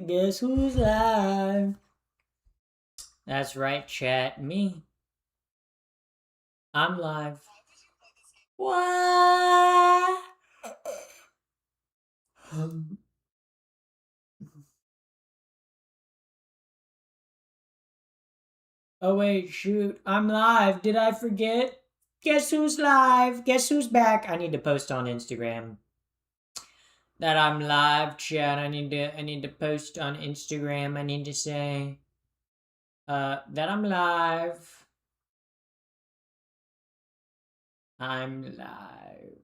Guess who's live? That's right, chat. Me. I'm live. What? Oh, wait, shoot. I'm live. Did I forget? Guess who's live? Guess who's back? I need to post on Instagram that I'm live, chat. I need to post on Instagram. I need to say that I'm live. I'm live.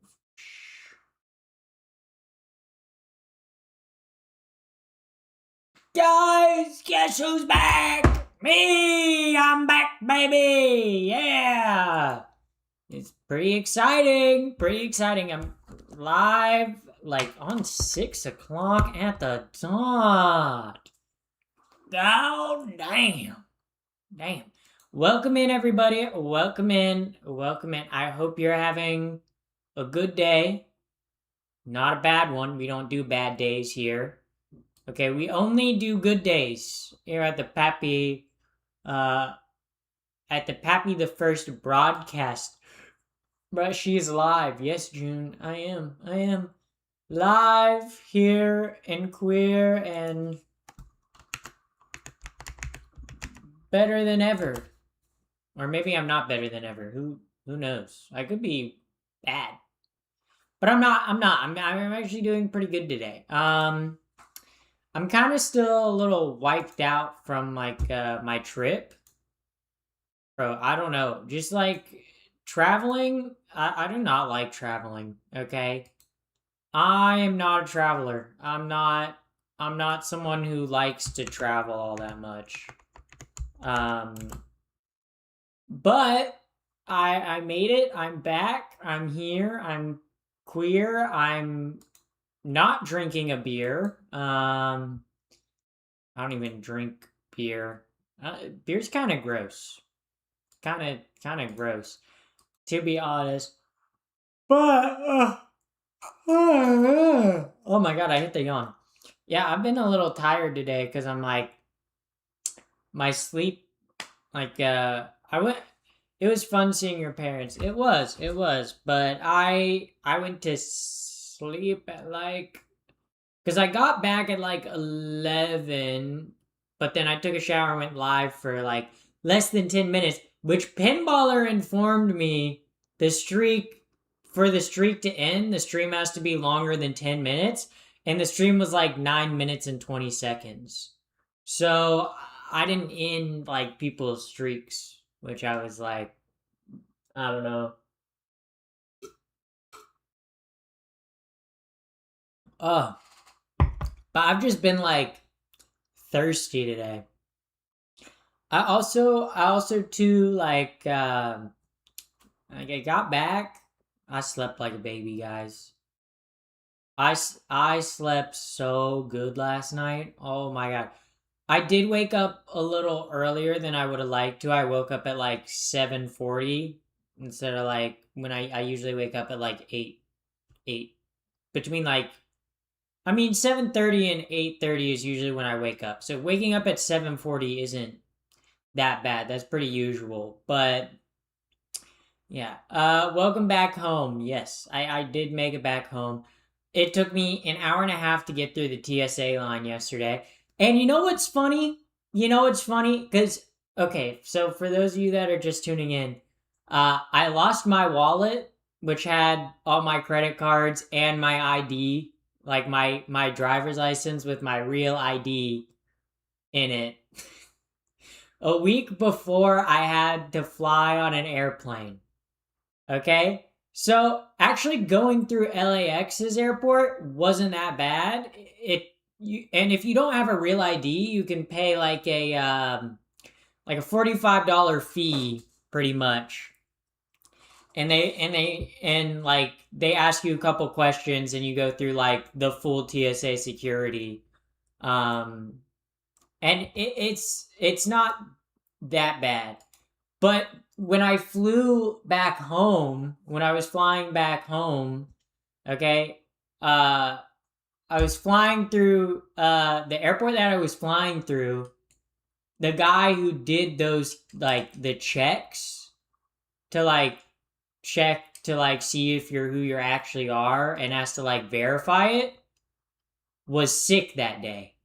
Guys, guess who's back? Me! I'm back, baby! Yeah! It's pretty exciting. Pretty exciting. I'm live, like, on 6 o'clock at the dot. Oh, damn. Damn. Welcome in, everybody. Welcome in. Welcome in. I hope you're having a good day. Not a bad one. We don't do bad days here. Okay, we only do good days here at the Pappy the First broadcast. But she's live. Yes, June, I am live here and queer and better than ever. Or maybe I'm not better than ever. Who knows? I could be bad. But I'm not. I'm actually doing pretty good today. I'm kind of still a little wiped out from like my trip. Bro, I don't know. Just like traveling, I do not like traveling, okay? I am not a traveler. I'm not someone who likes to travel all that much. Um but I made it. I'm back. I'm here. I'm queer. I'm not drinking a beer. I don't even drink beer. Beer's kind of gross. Kind of gross, to be honest. But oh my god, I hit the yawn. Yeah, I've been a little tired today because I'm like my sleep. Like I went. It was fun seeing your parents. It was. But I went to sleep at like because I got back at like 11, but then I took a shower and went live for like less than 10 minutes. Which Pinballer informed me the streak for the streak to end, the stream has to be longer than 10 minutes, and the stream was like 9 minutes and 20 seconds. So I didn't end like people's streaks, which I was like, I don't know. Oh, but I've just been like thirsty today. I also too like I got back. I slept like a baby, guys. I slept so good last night. Oh my god. I did wake up a little earlier than I would have liked to. I woke up at like 7:40 instead of like when I usually wake up at like 8 between like I mean 7:30 and 8:30 is usually when I wake up. So waking up at 7:40 isn't that bad. That's pretty usual. But yeah. Welcome back home. Yes, I did make it back home. It took me an hour and a half to get through the TSA line yesterday. And you know what's funny? You know what's funny? Because, okay, so for those of you that are just tuning in, I lost my wallet, which had all my credit cards and my ID, like my driver's license with my real ID in it. A week before I had to fly on an airplane. Okay? So actually going through LAX's airport wasn't that bad. And if you don't have a real ID, you can pay like a $45 fee pretty much. And like they ask you a couple questions and you go through like the full TSA security. Um and it's not that bad. But when I flew back home, when I was flying back home, okay, uh, I was flying through the airport that I was flying through. The guy who did those like the checks to like check to like see if you're who you actually are and has to like verify it was sick that day.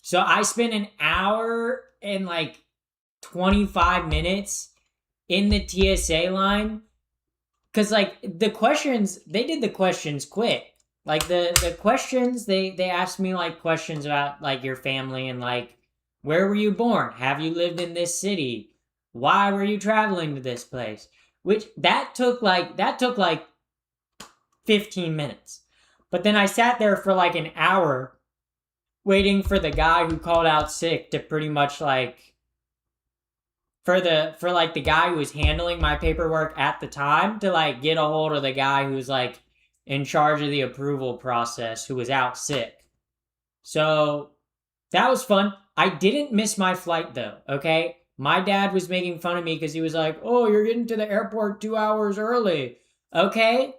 So I spent an hour and like 25 minutes in the TSA line because like the questions, they did the questions quick. Like the questions, they asked me like questions about like your family and like where were you born? Have you lived in this city? Why were you traveling to this place? Which that took like 15 minutes. But then I sat there for like an hour waiting for the guy who called out sick to pretty much like for like the guy who was handling my paperwork at the time to like get a hold of the guy who's like in charge of the approval process who was out sick. So that was fun. I didn't miss my flight though, okay? My dad was making fun of me because he was like, "Oh, you're getting to the airport 2 hours early." Okay?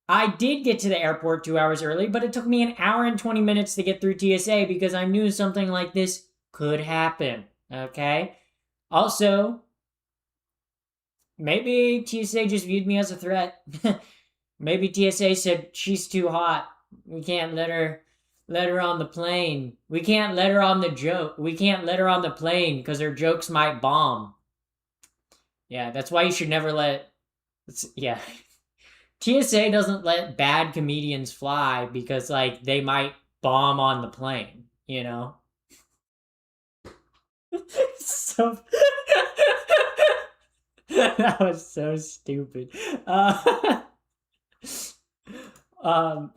I did get to the airport 2 hours early, but it took me an hour and 20 minutes to get through TSA because I knew something like this could happen. Okay? Also, maybe TSA just viewed me as a threat. Maybe TSA said she's too hot. We can't let her on the plane. We can't let her on the joke. We can't let her on the plane because her jokes might bomb. Yeah, that's why you should never let. Yeah, TSA doesn't let bad comedians fly because like they might bomb on the plane. You know. So that was so stupid. Um,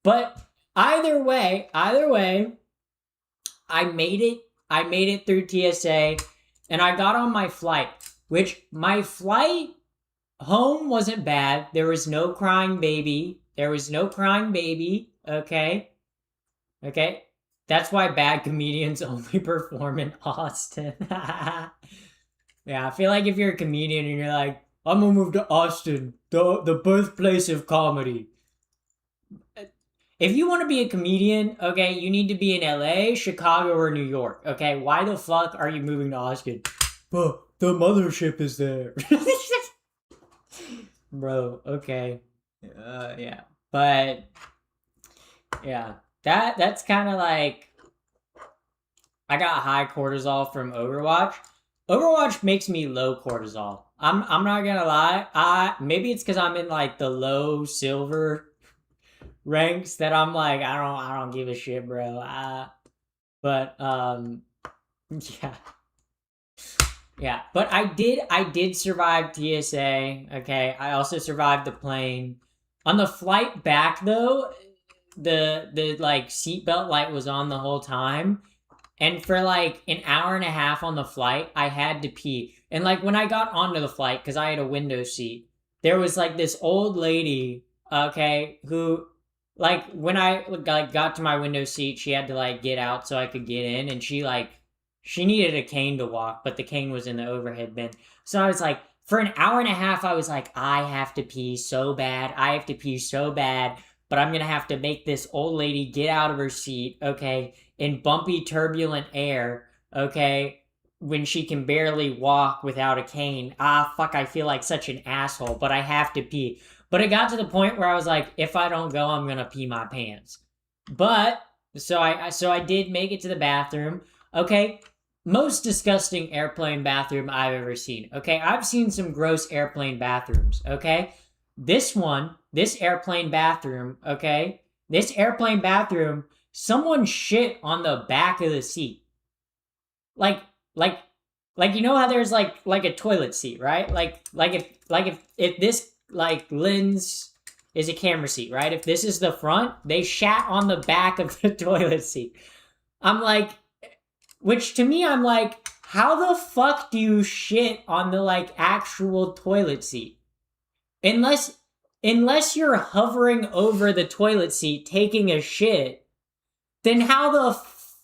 but either way, I made it through TSA, and I got on my flight. Which my flight home wasn't bad. There was no crying baby. Okay, okay. That's why bad comedians only perform in Austin. Yeah, I feel like if you're a comedian and you're like, I'm gonna move to Austin, the birthplace of comedy. If you want to be a comedian, okay, you need to be in LA, Chicago, or New York. Okay, why the fuck are you moving to Austin? But the mothership is there. Bro, okay. Yeah. But yeah. That's kind of like I got high cortisol from Overwatch. Overwatch makes me low cortisol. I'm not gonna lie. Maybe it's because I'm in like the low silver ranks that I'm like I don't give a shit, bro. But yeah, yeah. But I did survive TSA. Okay, I also survived the plane. On the flight back though, the like seatbelt light was on the whole time. And for like an hour and a half on the flight, I had to pee. And like when I got onto the flight, because I had a window seat, there was like this old lady, okay, who like when I like got to my window seat, she had to like get out so I could get in, and she needed a cane to walk, but the cane was in the overhead bin. So I was like, for an hour and a half, I was like, I have to pee so bad. I have to pee so bad, but I'm gonna have to make this old lady get out of her seat, okay, in bumpy, turbulent air, okay, when she can barely walk without a cane. Fuck, I feel like such an asshole, but I have to pee. But it got to the point where I was like, if I don't go, I'm gonna pee my pants. But so I did make it to the bathroom. Okay, most disgusting airplane bathroom I've ever seen. Okay, I've seen some gross airplane bathrooms. Okay, this airplane bathroom. Okay, this airplane bathroom. Someone shit on the back of the seat. Like like like you know how there's like a toilet seat, right? Like if this like lens is a camera seat, right? If this is the front, they shat on the back of the toilet seat. I'm like, which to me I'm like, how the fuck do you shit on the like actual toilet seat? Unless you're hovering over the toilet seat taking a shit, then how the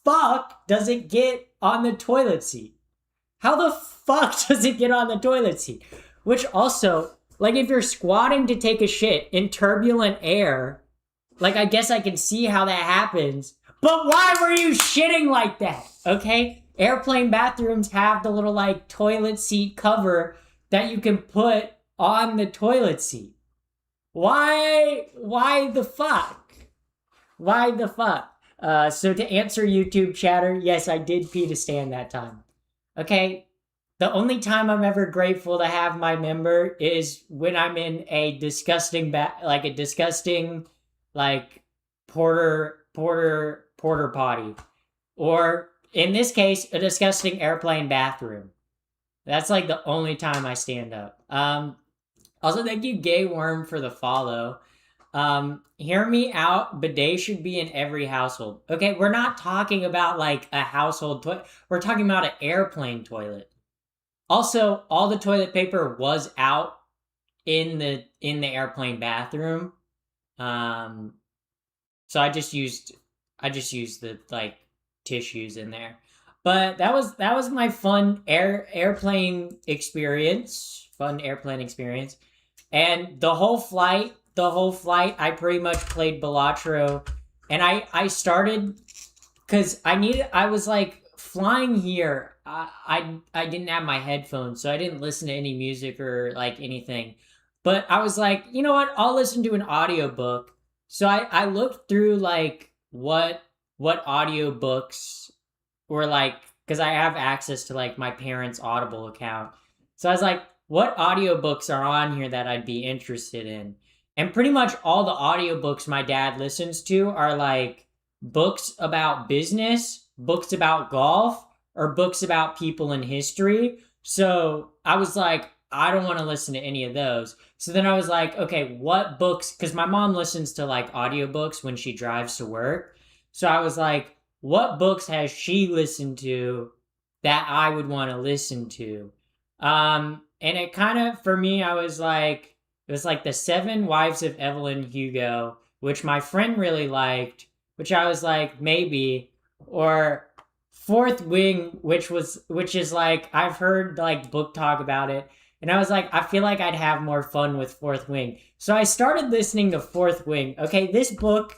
fuck does it get on the toilet seat? How the fuck does it get on the toilet seat? Which also, like if you're squatting to take a shit in turbulent air, Like, I guess I can see how that happens. But why were you shitting like that? Okay? Airplane bathrooms have the little, like, toilet seat cover that you can put on the toilet seat. Why the fuck? Why the fuck? So to answer YouTube chatter, yes, I did pee to stand that time. Okay? The only time I'm ever grateful to have my member is when I'm in a disgusting like porter potty, or in this case, a disgusting airplane bathroom. That's like the only time I stand up. Also, thank you, Gay Worm, for the follow. Hear me out. Bidet should be in every household. Okay, we're not talking about like a household toilet. We're talking about an airplane toilet. Also, all the toilet paper was out in the airplane bathroom. So I just used the like tissues in there. But that was my fun airplane experience. Fun airplane experience. And the whole flight, I pretty much played Balatro. And I started because I was like flying here. I didn't have my headphones, so I didn't listen to any music or like anything. But I was like, you know what? I'll listen to an audiobook. So I looked through like what audiobooks were like, because I have access to like my parents' Audible account. So I was like, what audiobooks are on here that I'd be interested in? And pretty much all the audiobooks my dad listens to are like books about business, books about golf, or books about people in history. So I was like, I don't want to listen to any of those. So then I was like, okay, what books? Because my mom listens to like audiobooks when she drives to work. So I was like, what books has she listened to that I would want to listen to? And it kind of, for me, I was like, it was like The Seven Wives of Evelyn Hugo, which my friend really liked, which I was like, maybe, or Fourth Wing, which is like, I've heard like book talk about it. And I was like, I feel like I'd have more fun with Fourth Wing. So I started listening to Fourth Wing. Okay, this book,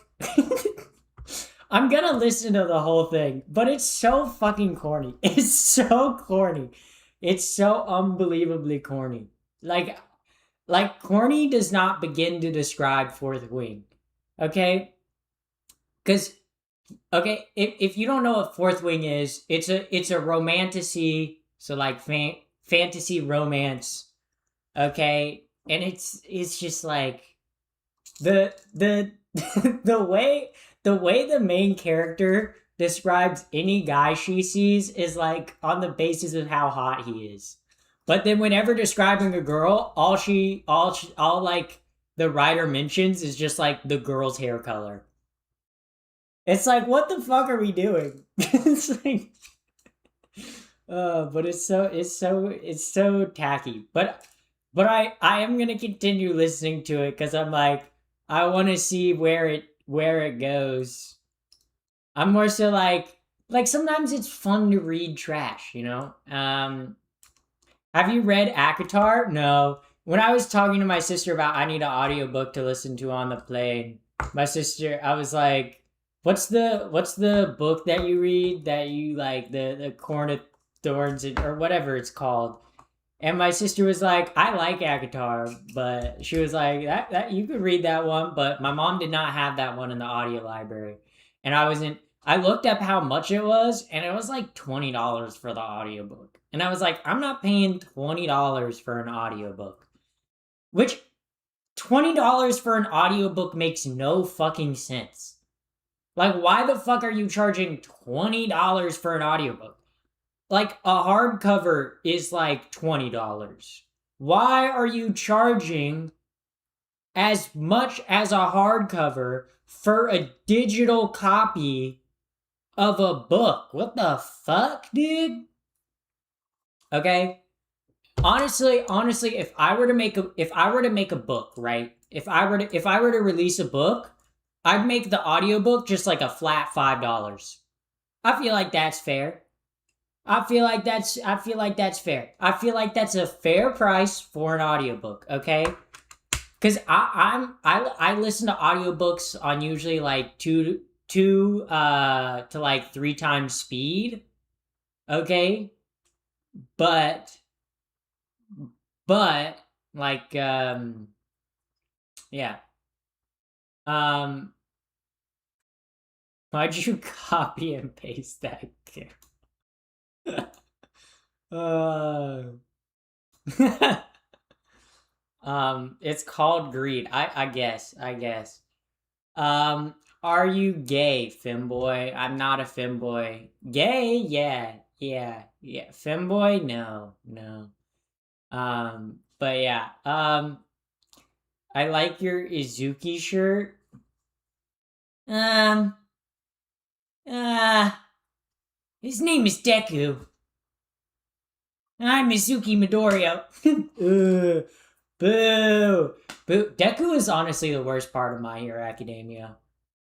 I'm gonna listen to the whole thing, but it's so fucking corny. It's so corny. It's so unbelievably corny. Corny does not begin to describe Fourth Wing. Okay? Because okay, if you don't know what Fourth Wing is, it's a romantasy, so like fantasy romance. Okay? And it's just like the the way the main character describes any guy she sees is like on the basis of how hot he is. But then whenever describing a girl, all like the writer mentions is just like the girl's hair color. It's like, what the fuck are we doing? It's like, but it's so tacky. But I am gonna continue listening to it because I'm like, I want to see where it goes. I'm more so like sometimes it's fun to read trash, you know? Have you read ACOTAR? No. When I was talking to my sister about I need an audiobook to listen to on the plane, my sister, I was like, what's the book that you read that you like, the Corn of Thorns or whatever it's called? And my sister was like, I like ACOTAR, but she was like, that you could read that one, but my mom did not have that one in the audio library. And I looked up how much it was, and it was like $20 for the audiobook. And I was like, I'm not paying $20 for an audiobook. Which $20 for an audiobook makes no fucking sense. Like, why the fuck are you charging $20 for an audiobook? Like, a hardcover is like $20. Why are you charging as much as a hardcover for a digital copy of a book? What the fuck, dude? Okay? Honestly, if I were to make a book, right? If I were to release a book, I'd make the audiobook just like a flat $5. I feel like that's fair. I feel like that's fair. I feel like that's a fair price for an audiobook, okay? Because I listen to audiobooks on usually like two to like three times speed. Okay, but but like yeah. Um, why'd you copy and paste that? uh, it's called greed. I guess. I guess. Um, are you gay, femboy? I'm not a femboy. Gay? Yeah, yeah, yeah. Femboy? No, no. But yeah. I like your Izuki shirt. Um, uh, his name is Deku. I'm Izuki Midoriya. Boo, boo. Deku is honestly the worst part of My Hero Academia.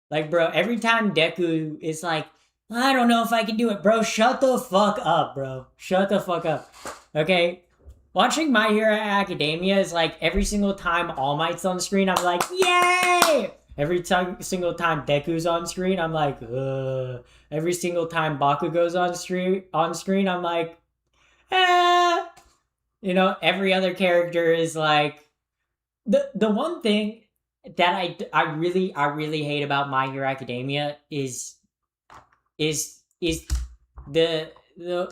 Like, bro, every time Deku is like, I don't know if I can do it, bro. Shut the fuck up, bro. Shut the fuck up. Okay? Watching My Hero Academia is like every single time All Might's on screen, I'm like, yay! Every time, single time Deku's on screen, I'm like, ugh. Every single time Bakugo's on screen, I'm like, eh. You know, every other character is like the one thing that I really hate about My Hero Academia is the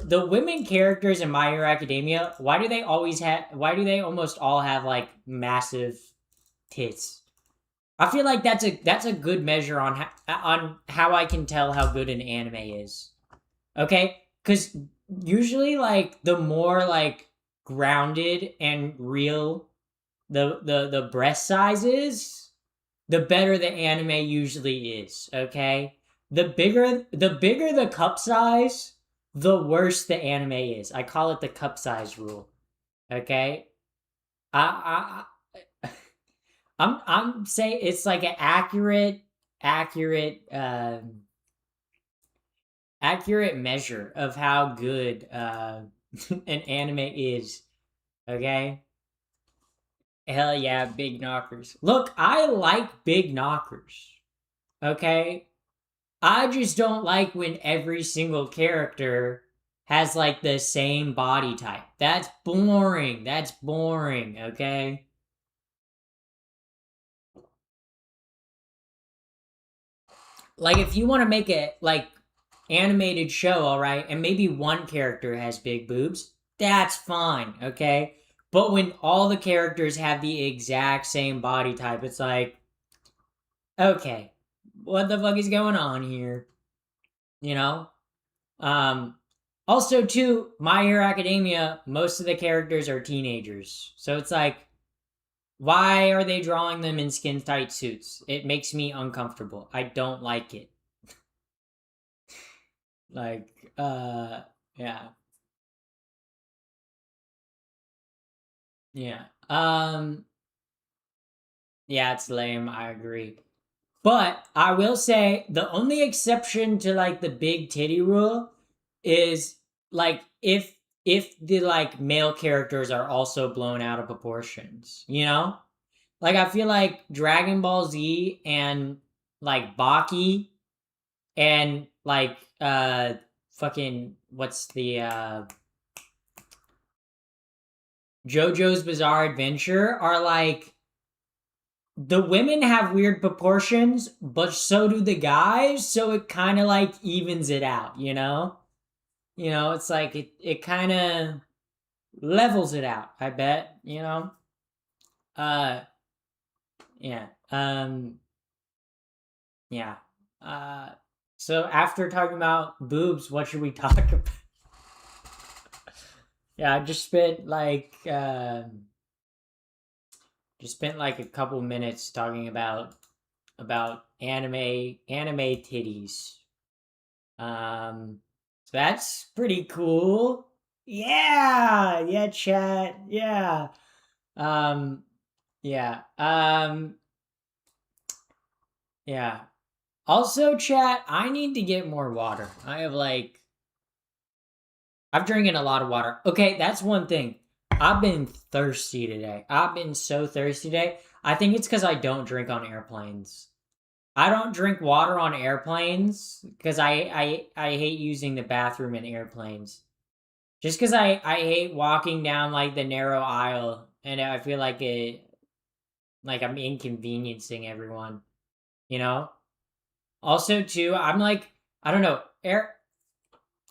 women characters in My Hero Academia. Why do they almost all have like massive tits? I feel like that's a good measure on how I can tell how good an anime is. Okay? Cuz usually like the more like grounded and real the breast size is, the better the anime usually is, okay? The bigger the cup size, the worse the anime is. I call it the cup size rule. Okay? I I'm saying it's like an accurate accurate measure of how good an anime is. Okay? Hell yeah, big knockers. Look, I like big knockers. Okay? I just don't like when every single character has like the same body type. That's boring. That's boring, okay? Like if you want to make a like animated show, all right, and maybe one character has big boobs, that's fine, okay? But when all the characters have the exact same body type, it's like, okay, what the fuck is going on here? You know? Um, Also, too, My Hero Academia, most of the characters are teenagers. So it's like, why are they drawing them in skin tight suits? It makes me uncomfortable. I don't like it. Like, yeah. Yeah. Yeah, it's lame. I agree. But I will say the only exception to like the big titty rule is like if the like male characters are also blown out of proportions, you know? Like I feel like Dragon Ball Z and like Baki and like fucking what's the JoJo's Bizarre Adventure are like the women have weird proportions, but so do the guys, so it kind of like evens it out, you know? You know, it's like it kind of levels it out, I bet, you know? Uh yeah. Yeah. Uh so after talking about boobs, what should we talk about? Yeah, I just spent like a couple minutes talking about anime titties. So that's pretty cool. Yeah, yeah, chat. Yeah. Um, yeah. Yeah. Also, chat, I need to get more water. I've drinking a lot of water. Okay, that's one thing. I've been thirsty today. I've been so thirsty today. I think it's because I don't drink on airplanes. I don't drink water on airplanes because I hate using the bathroom in airplanes. Just because I hate walking down like the narrow aisle and I feel like I'm inconveniencing everyone, you know? Also too, I'm like, I don't know,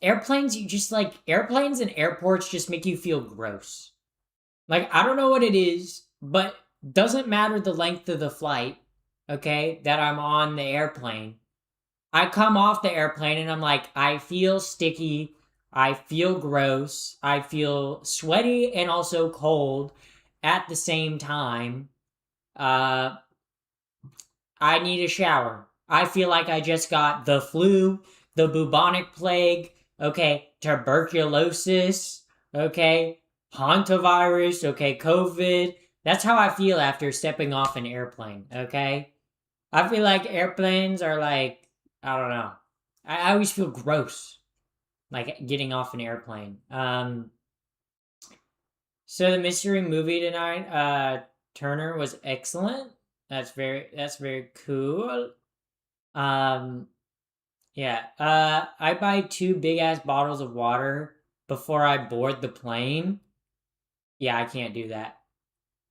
airplanes, you just like airplanes and airports just make you feel gross. Like I don't know what it is, but doesn't matter the length of the flight, okay, that I'm on the airplane. I come off the airplane and I'm like, I feel sticky, I feel gross, I feel sweaty and also cold at the same time. Uh I need a shower. I feel like I just got the flu, the bubonic plague, okay, tuberculosis, okay, hantavirus, okay, COVID. That's how I feel after stepping off an airplane, okay? I feel like airplanes are like, I don't know. I always feel gross, like getting off an airplane. So the mystery movie tonight, Turner was excellent. That's very cool. Um, yeah. I buy two big ass bottles of water before I board the plane. Yeah, I can't do that.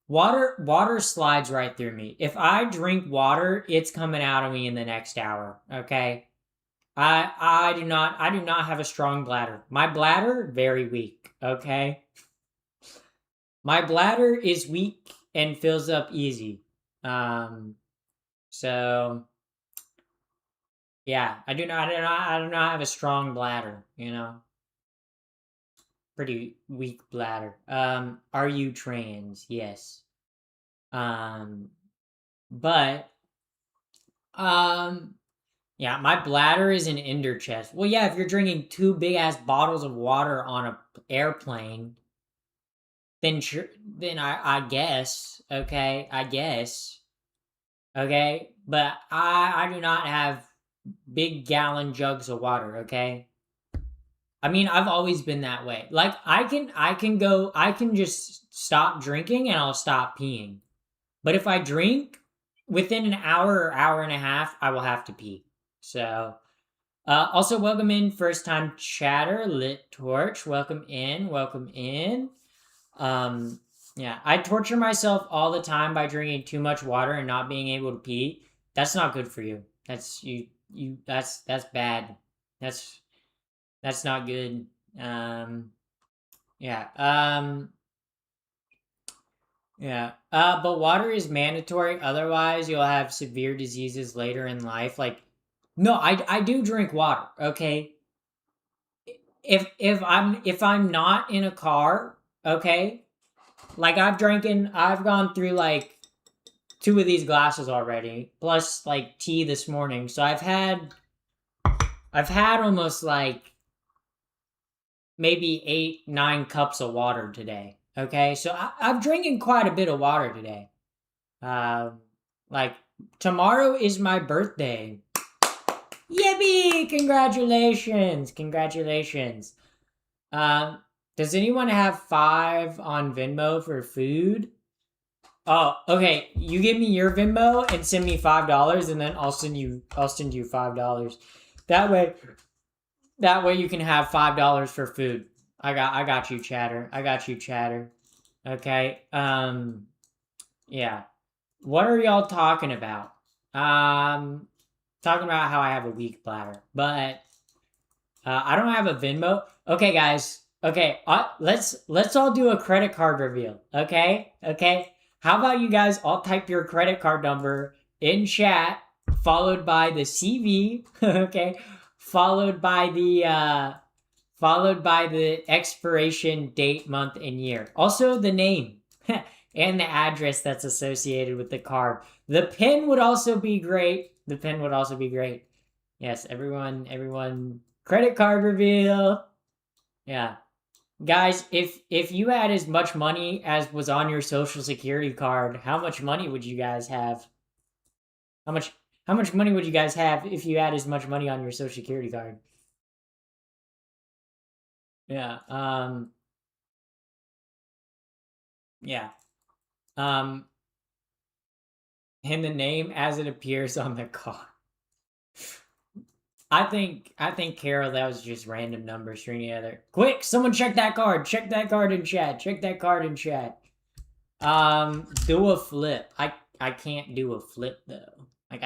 Water slides right through me. If I drink water, it's coming out of me in the next hour. Okay. I do not have a strong bladder. My bladder very weak. Okay. My bladder is weak and fills up easy. Um. So yeah, I do not have a strong bladder. Pretty weak bladder. Are you trans? Yes. Um, but um, yeah, my bladder is an ender chest. Well, yeah, if you're drinking two big ass bottles of water on a airplane, then then I guess okay, I guess okay, but I do not have big gallon jugs of water. Okay, I mean, I've always been that way. Like I can just stop drinking and I'll stop peeing. But if I drink within an hour or hour and a half, I will have to pee. So, also welcome in first time chatter, Lit Torch. Welcome in, welcome in. Um, yeah, I torture myself all the time by drinking too much water and not being able to pee. That's not good for you. That's bad. That's that's not good. Um, yeah. Yeah. But water is mandatory. Otherwise, you'll have severe diseases later in life. Like, no, I do drink water. Okay. If I'm not in a car, okay. Like I've gone through like two of these glasses already, plus like tea this morning. So I've had almost like maybe 8, 9 cups of water today. Okay, so I'm drinking quite a bit of water today. Um, like tomorrow is my birthday. Yippee! Congratulations! Congratulations. Um, does anyone have 5 on Venmo for food? Oh, okay. You give me your Venmo and send me $5, and then I'll send you $5. That way, that way you can have $5 for food. I got you, chatter. I got you, chatter. Okay. Yeah. What are y'all talking about? Um, Talking about how I have a weak bladder, but I don't have a Venmo. Okay, guys. Okay, let's all do a credit card reveal. Okay, okay. How about you guys all type your credit card number in chat, followed by the CV. Okay, followed by the expiration date, month, and year. Also the name and the address that's associated with the card. The pin would also be great. The pin would also be great. Yes, everyone, credit card reveal. Yeah. Guys, if you had as much money as was on your social security card, how much money would you guys have? How much how much money would you guys have if you had as much money on your social security card? Yeah. Yeah. Um in the name as it appears on the card. I think Carol, that was just random numbers string together. Quick, someone check that card. Check that card in chat. Check that card in chat. Do a flip. I can't do a flip though. I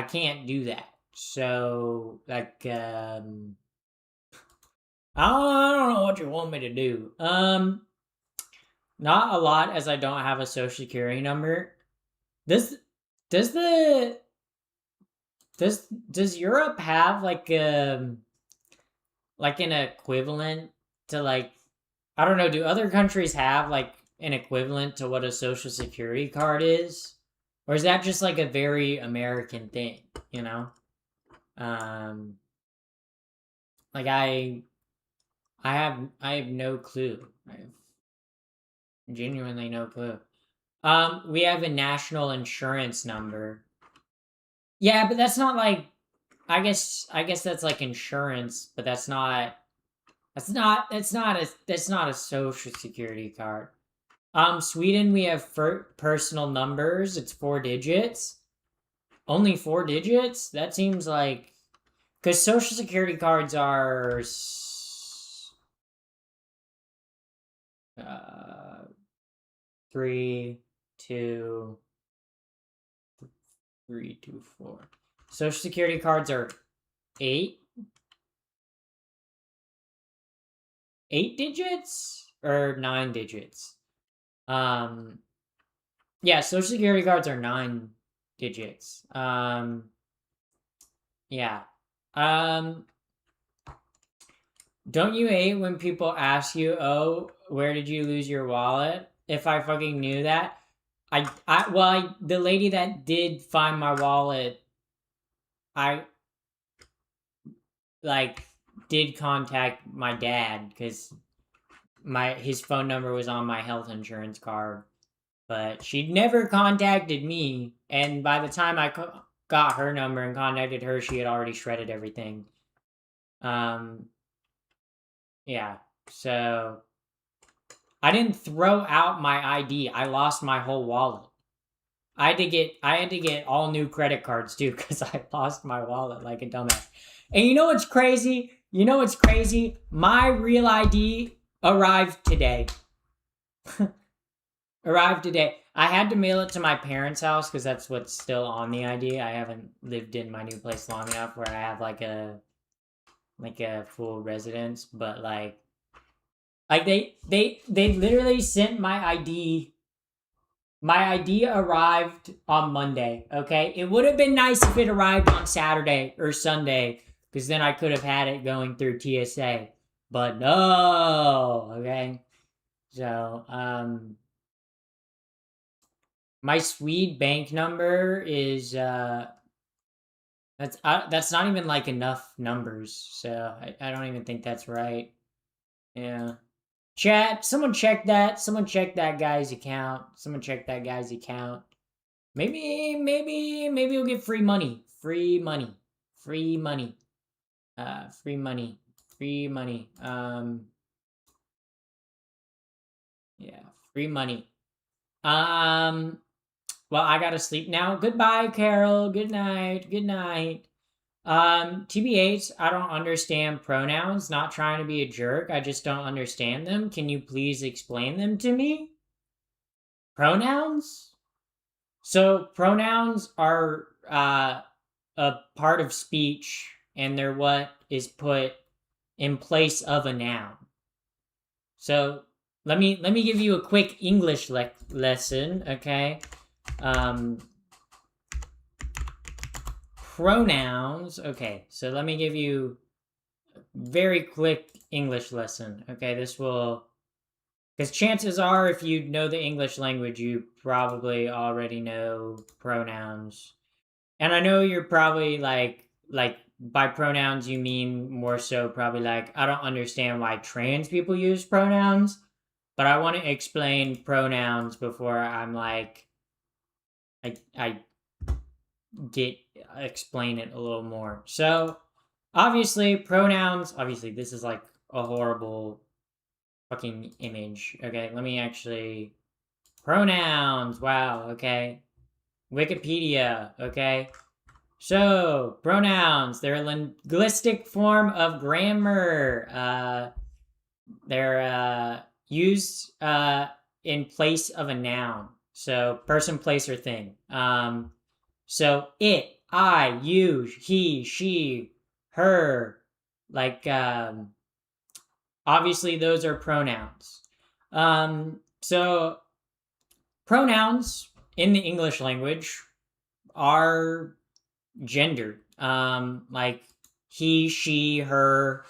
can't do that. So I don't know what you want me to do. Not a lot, as I don't have a social security number. Does does the does Europe have like an equivalent to like, I don't know, do other countries have like an equivalent to what a social security card is? Or is that just like a very American thing, you know? Um like I have no clue. I have genuinely no clue. We have a national insurance number. Yeah, but that's not like, I guess that's like insurance, but that's not a social security card. Sweden, we have personal numbers. It's 4 digits. Only 4 digits? That seems like, because social security cards are 3, 2, 3, 2, 4. Social security cards are 8 digits or 9 digits. Yeah, social security cards are 9 digits. Yeah. Don't you hate when people ask you, "Oh, where did you lose your wallet?" If I fucking knew that, the lady that did find my wallet, I like did contact my dad because his phone number was on my health insurance card, but she never contacted me. And by the time I got her number and contacted her, she had already shredded everything. Yeah. So I didn't throw out my ID. I lost my whole wallet. I had to get all new credit cards too because I lost my wallet like a dumbass. And you know what's crazy? You know what's crazy? My real ID arrived today. Arrived today. I had to mail it to my parents' house because that's what's still on the ID. I haven't lived in my new place long enough where I have like a full residence, but like they literally sent my ID. My ID arrived on Monday, okay? It would have been nice if it arrived on Saturday or Sunday, because then I could have had it going through TSA. But no, okay? So, my Swede bank number is that's not even like enough numbers, so I don't even think that's right. Yeah. Chat, someone check that. Someone check that guy's account. Someone check that guy's account. Maybe you'll get free money. Free money. Free money. Free money. Free money. Yeah, free money. Well, I gotta sleep now. Goodbye, Carol. Good night. Good night. TBH, I don't understand pronouns. Not trying to be a jerk. I just don't understand them. Can you please explain them to me? Pronouns? So pronouns are a part of speech, and they're what is put in place of a noun. So let me give you a quick English lesson, okay? Pronouns. Okay, so let me give you a very quick English lesson. Okay, this will, because chances are, if you know the English language, you probably already know pronouns. And I know you're probably like by pronouns you mean more so probably like, I don't understand why trans people use pronouns, but I want to explain pronouns before I'm like I get explain it a little more. So, obviously pronouns, obviously this is like a horrible fucking image. Okay, let me actually Pronouns. Wow. Okay. Wikipedia. Okay. So, pronouns, they're a linguistic form of grammar. They're used in place of a noun. So, person, place, or thing. So, it, I, you, he, she, her, like, obviously, those are pronouns. So, pronouns in the English language are gendered. Like he, she, her.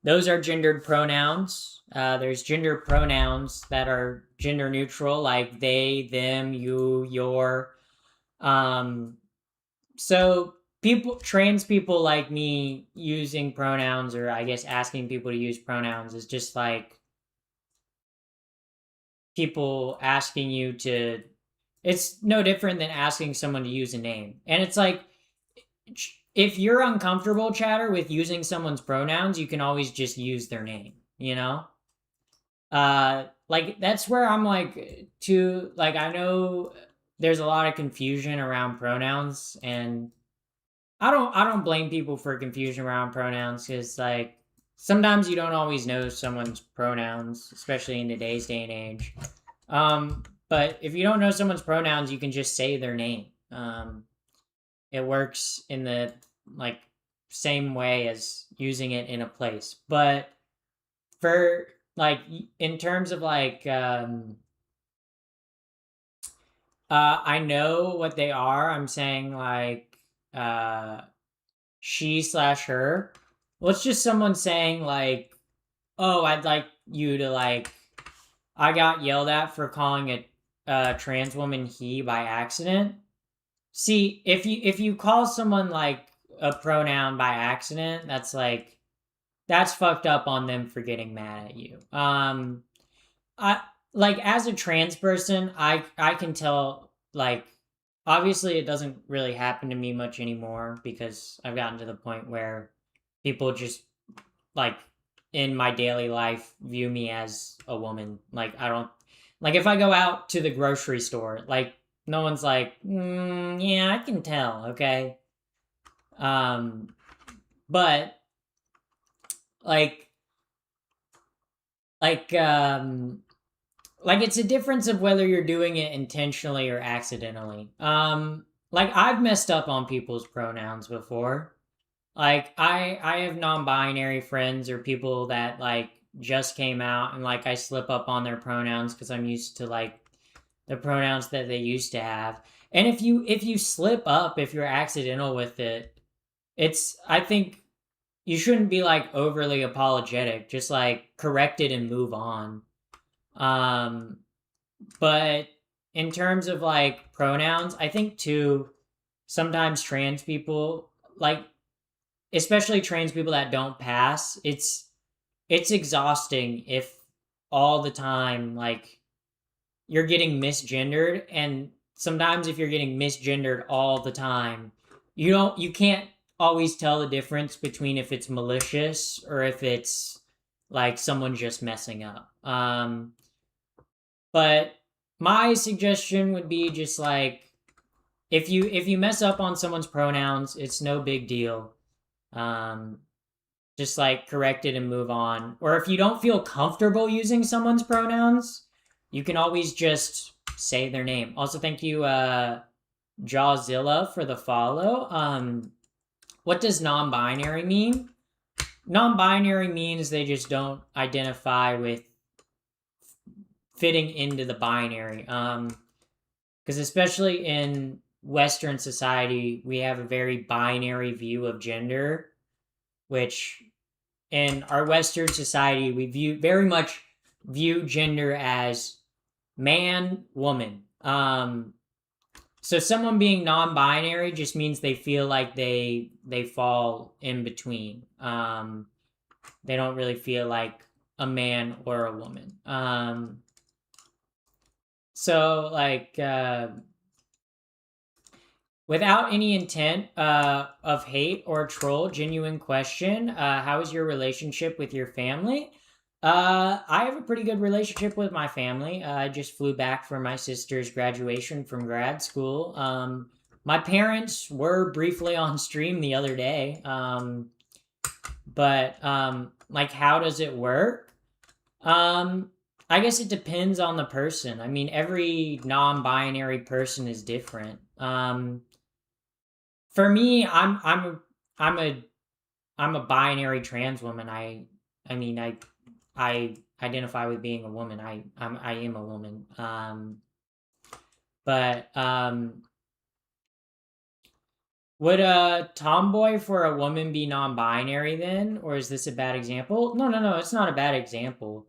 Those are gendered pronouns. There's gender pronouns that are gender neutral, like they, them, you, your. Um, so trans people like me using pronouns, or I guess asking people to use pronouns, is just like people asking you to. It's no different than asking someone to use a name, and it's like if you're uncomfortable, chatter, with using someone's pronouns, you can always just use their name, you know? Like that's where I'm like to like I know there's a lot of confusion around pronouns, and I don't blame people for confusion around pronouns, cuz like sometimes you don't always know someone's pronouns, especially in today's day and age. But if you don't know someone's pronouns, you can just say their name. It works in the like same way as using it in a place. But for like in terms of like I know what they are. I'm saying like uh she slash her. Well, it's just someone saying like, oh, I'd like you to like I got yelled at for calling a trans woman he by accident. See, if you call someone like a pronoun by accident, that's like that's fucked up on them for getting mad at you. I like as a trans person, I can tell like obviously it doesn't really happen to me much anymore because I've gotten to the point where people just like in my daily life view me as a woman. Like I don't like if I go out to the grocery store, like no one's like, yeah, I can tell, okay. Um, but like like um like it's a difference of whether you're doing it intentionally or accidentally. Like I've messed up on people's pronouns before. Like I have non-binary friends or people that like just came out, and like I slip up on their pronouns because I'm used to like the pronouns that they used to have. And if you slip up, if you're accidental with it, it's I think you shouldn't be like overly apologetic. Just like correct it and move on. Um, but in terms of like pronouns, I think too sometimes trans people like especially trans people that don't pass, it's exhausting if all the time like you're getting misgendered, and sometimes if you're getting misgendered all the time, you can't always tell the difference between if it's malicious or if it's like someone just messing up. But my suggestion would be just like if you mess up on someone's pronouns, it's no big deal. Um, just like correct it and move on. Or if you don't feel comfortable using someone's pronouns, you can always just say their name. Also, thank you, Jawzilla, for the follow. What does non-binary mean? Non-binary means they just don't identify with fitting into the binary. Because especially in Western society, we have a very binary view of gender, which in our Western society we very much view gender as man, woman. So someone being non-binary just means they feel like they fall in between. They don't really feel like a man or a woman. So like without any intent of hate or troll, genuine question. How is your relationship with your family? I have a pretty good relationship with my family. I just flew back from my sister's graduation from grad school. My parents were briefly on stream the other day. But like, how does it work? Um, I guess it depends on the person. I mean, every non-binary person is different. For me, I'm a I'm a binary trans woman. I mean, I identify with being a woman. I am a woman. But would a tomboy for a woman be non-binary then, or is this a bad example? No, no, no. It's not a bad example.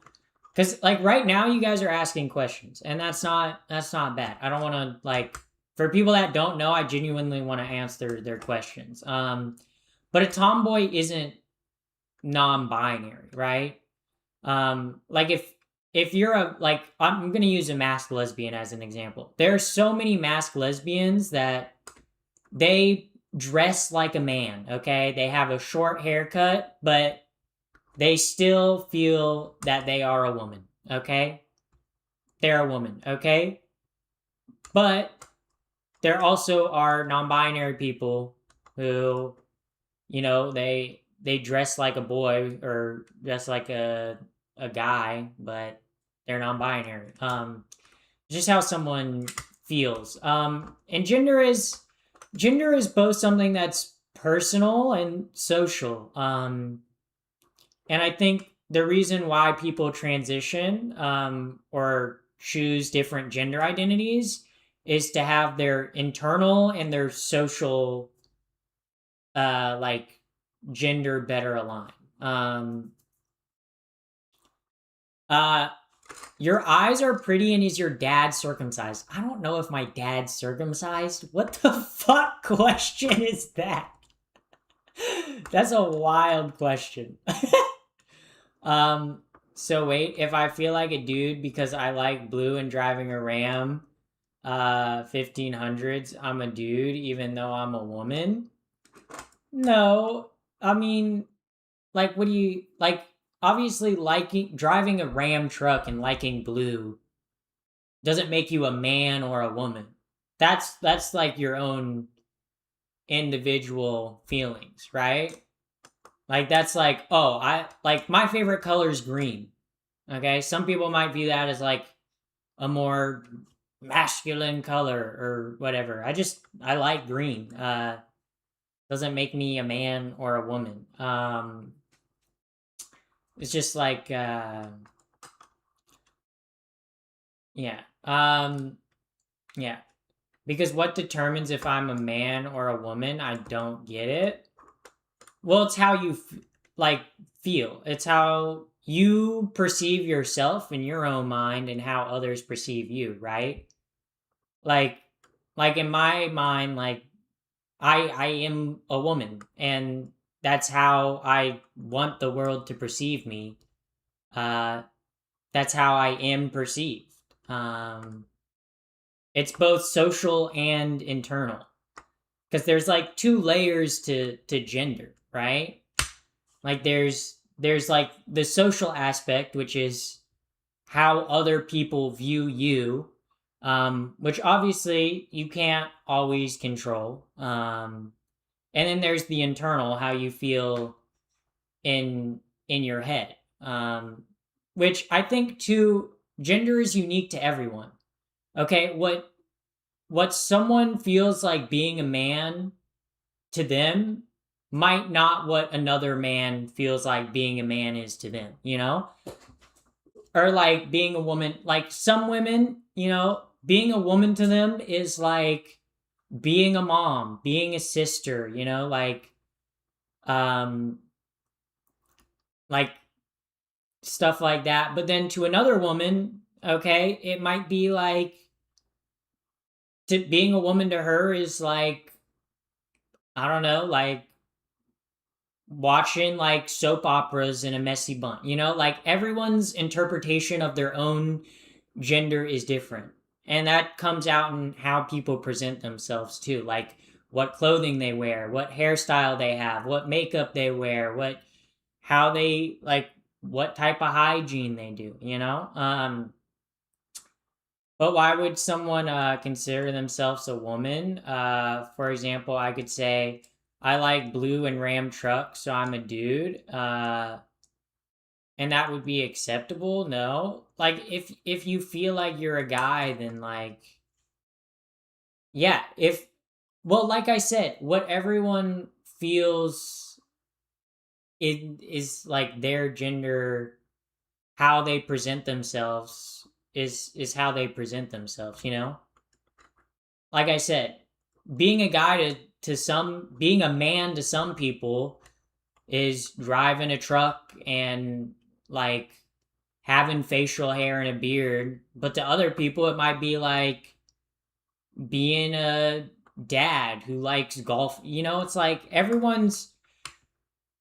Because like right now, you guys are asking questions, and that's not bad. I don't want to like for people that don't know. I genuinely want to answer their questions. But a tomboy isn't non-binary, right? Like if you're a like I'm gonna use a masked lesbian as an example. There are so many masked lesbians that they dress like a man. Okay, they have a short haircut, but they still feel that they are a woman. Okay, they're a woman. Okay, but there also are non-binary people who they dress like a boy or dress like a guy, but they're non-binary. Just how someone feels. And gender is both something that's personal and social. And I think the reason why people transition or choose different gender identities is to have their internal and their social like gender better aligned. Uh, your eyes are pretty, and is your dad circumcised? I don't know if my dad's circumcised. What the fuck question is that? That's a wild question. um, so wait, if I feel like a dude because I like blue and driving a Ram 1500s, I'm a dude even though I'm a woman? No. I mean, like, what do you like? Obviously, liking driving a Ram truck and liking blue doesn't make you a man or a woman. That's like your own individual feelings, right? Like that's like, oh, I like my favorite color is green. Okay, some people might view that as like a more masculine color or whatever. I like green. Doesn't make me a man or a woman. It's just like yeah. Yeah. Because what determines if I'm a man or a woman? I don't get it. Well, it's how you like feel. It's how you perceive yourself in your own mind and how others perceive you, right? Like like in my mind, like I am a woman, and that's how I want the world to perceive me. Uh that's how I am perceived. Um it's both social and internal because there's like two layers to gender, right? Like there's like the social aspect, which is how other people view you, which obviously you can't always control. And then there's the internal, how you feel in your head, which I think too, gender is unique to everyone. Okay, what someone feels like being a man to them might not what another man feels like being a man is to them, or like being a woman. Like some women, being a woman to them is like being a mom, being a sister, um like stuff like that. But then to another woman, okay, it might be like to being a woman to her is like, I don't know, like watching like soap operas in a messy bun. Like everyone's interpretation of their own gender is different. And that comes out in how people present themselves too. Like what clothing they wear, what hairstyle they have, what makeup they wear, how they like what type of hygiene they do, you know? But why would someone consider themselves a woman? For example, I could say, I like blue and Ram trucks, so I'm a dude. And that would be acceptable? No. Like if you feel like you're a guy, then like yeah, if well, like I said, what everyone feels it is like their gender, how they present themselves is how they present themselves, you know? Like I said, being a guy to some being a man to some people is driving a truck and like having facial hair and a beard, but to other people it might be like being a dad who likes golf. You know, it's like everyone's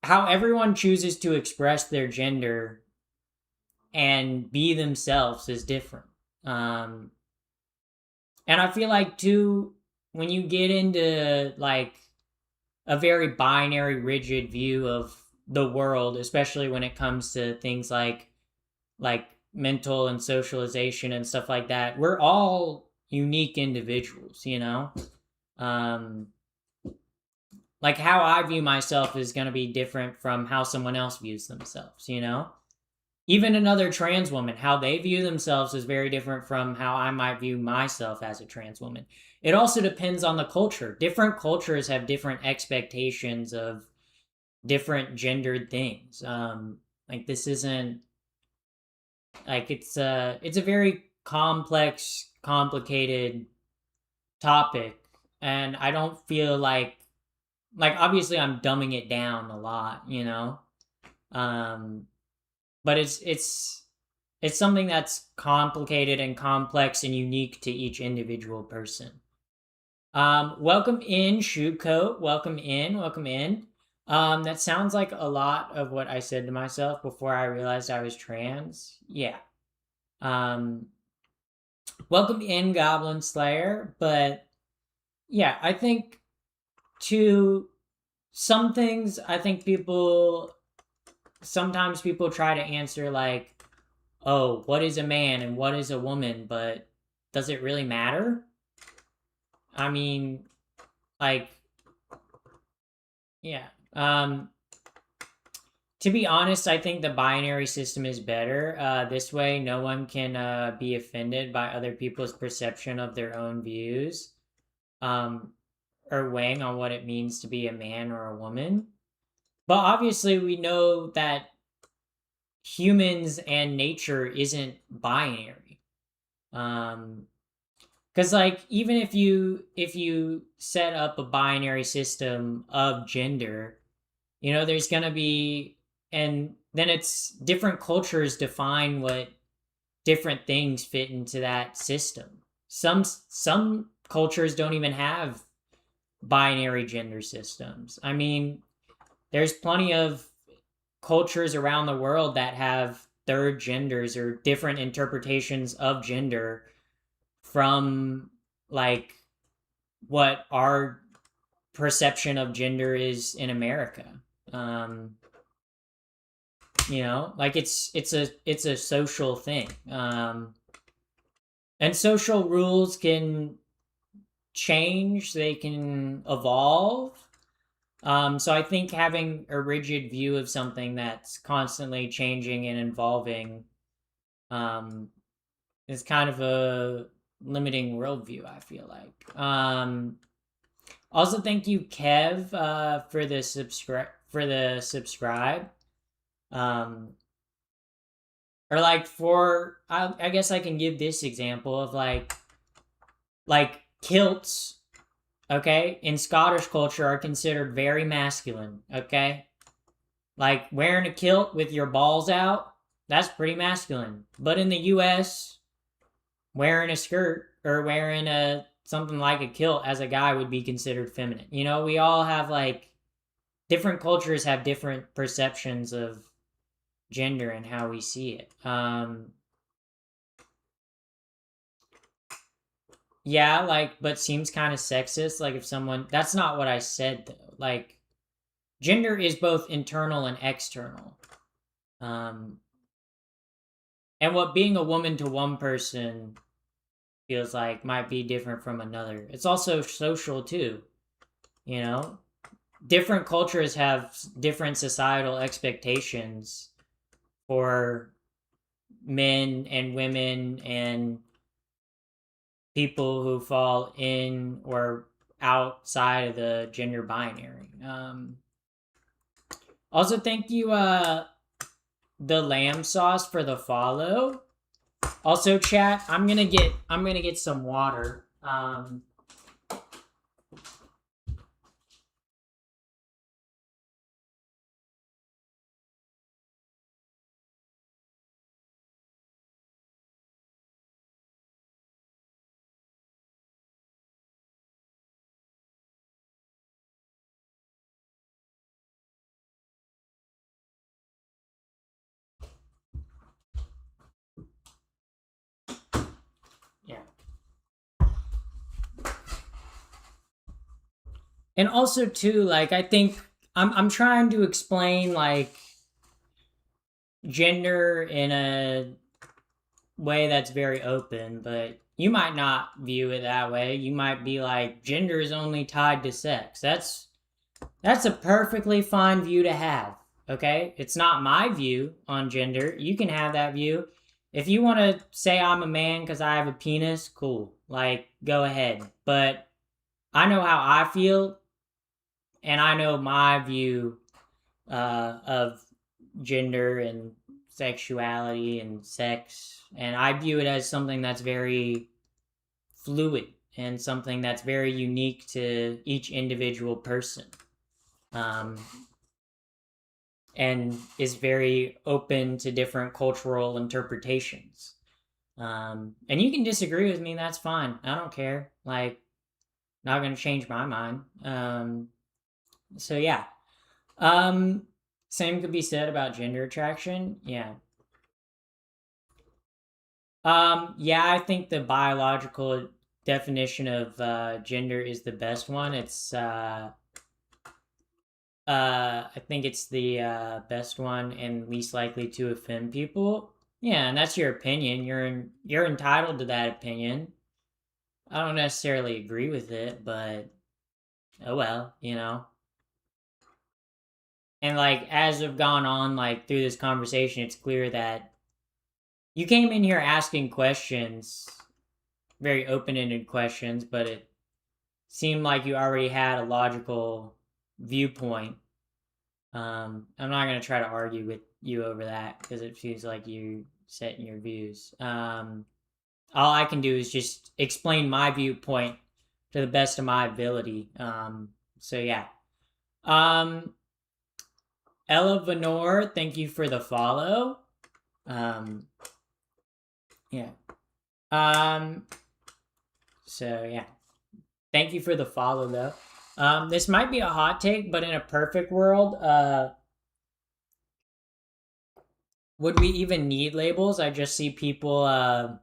how everyone chooses to express their gender and be themselves is different. Um, and I feel like too, when you get into like a very binary, rigid view of the world, especially when it comes to things like mental and socialization and stuff like that, we're all unique individuals, you know. Um, like how I view myself is going to be different from how someone else views themselves, you know? Even another trans woman, how they view themselves is very different from how I might view myself as a trans woman. It also depends on the culture. Different cultures have different expectations of different gendered things. Like this isn't like it's a very complex, complicated topic, and I don't feel like obviously I'm dumbing it down a lot, you know. Um, but it's something that's complicated and complex and unique to each individual person. Welcome in, shoe coat. Welcome in. Welcome in. That sounds like a lot of what I said to myself before I realized I was trans. Yeah. Um, welcome in, Goblin Slayer. But yeah, I think to some things, I think people sometimes people try to answer like, oh, what is a man and what is a woman, but does it really matter? I mean, like, yeah. To be honest, I think the binary system is better. This way, no one can be offended by other people's perception of their own views, um, or weighing on what it means to be a man or a woman. But obviously, we know that humans and nature isn't binary. Um, because like even if you set up a binary system of gender, you know, there's gonna be and then it's different cultures define what different things fit into that system. Some cultures don't even have binary gender systems. I mean, there's plenty of cultures around the world that have third genders or different interpretations of gender from like what our perception of gender is in America. Um, you know, like it's a social thing, and social rules can change, they can evolve. So I think having a rigid view of something that's constantly changing and evolving um, is kind of a limiting worldview, I feel like. Also, thank you, Kev, for the subscribe. Um, or like for I guess I can give this example of like kilts. Okay, in Scottish culture are considered very masculine. Okay, like wearing a kilt with your balls out, that's pretty masculine. But in the U.S., wearing a skirt or wearing a something like a kilt as a guy would be considered feminine. You know, we all have like different cultures have different perceptions of gender and how we see it. Yeah, like, but seems kind of sexist. Like, if someone, that's not what I said though. Like, gender is both internal and external. Um, and what being a woman to one person feels like might be different from another. It's also social too, you know? Different cultures have different societal expectations for men and women and people who fall in or outside of the gender binary. Also, thank you, the lamb sauce for the follow. Also, chat, I'm gonna get some water. Yeah. And also too, like I think I'm trying to explain like gender in a way that's very open, but you might not view it that way. You might be like gender is only tied to sex. That's a perfectly fine view to have. Okay? It's not my view on gender. You can have that view. If you want to say I'm a man cuz I have a penis, cool. Like go ahead. But I know how I feel and I know my view of gender and sexuality and sex, and I view it as something that's very fluid and something that's very unique to each individual person, um, and is very open to different cultural interpretations. And you can disagree with me, that's fine. I don't care. Like, not gonna change my mind. So yeah. Um, Same could be said about gender attraction. Yeah. Yeah, I think the biological definition of gender is the best one. I think it's the best one and least likely to offend people. Yeah, and that's your opinion. You're entitled to that opinion. I don't necessarily agree with it, but oh well, you know. And like as we've gone on like through this conversation, it's clear that you came in here asking questions, very open-ended questions, but it seemed like you already had a logical viewpoint. I'm not going to try to argue with you over that because it feels like you setting your views. All I can do is just explain my viewpoint to the best of my ability. So yeah. Um, Ella Venor, thank you for the follow. Um, yeah. Um, so yeah. Thank you for the follow though. This might be a hot take, but in a perfect world, would we even need labels? I just see people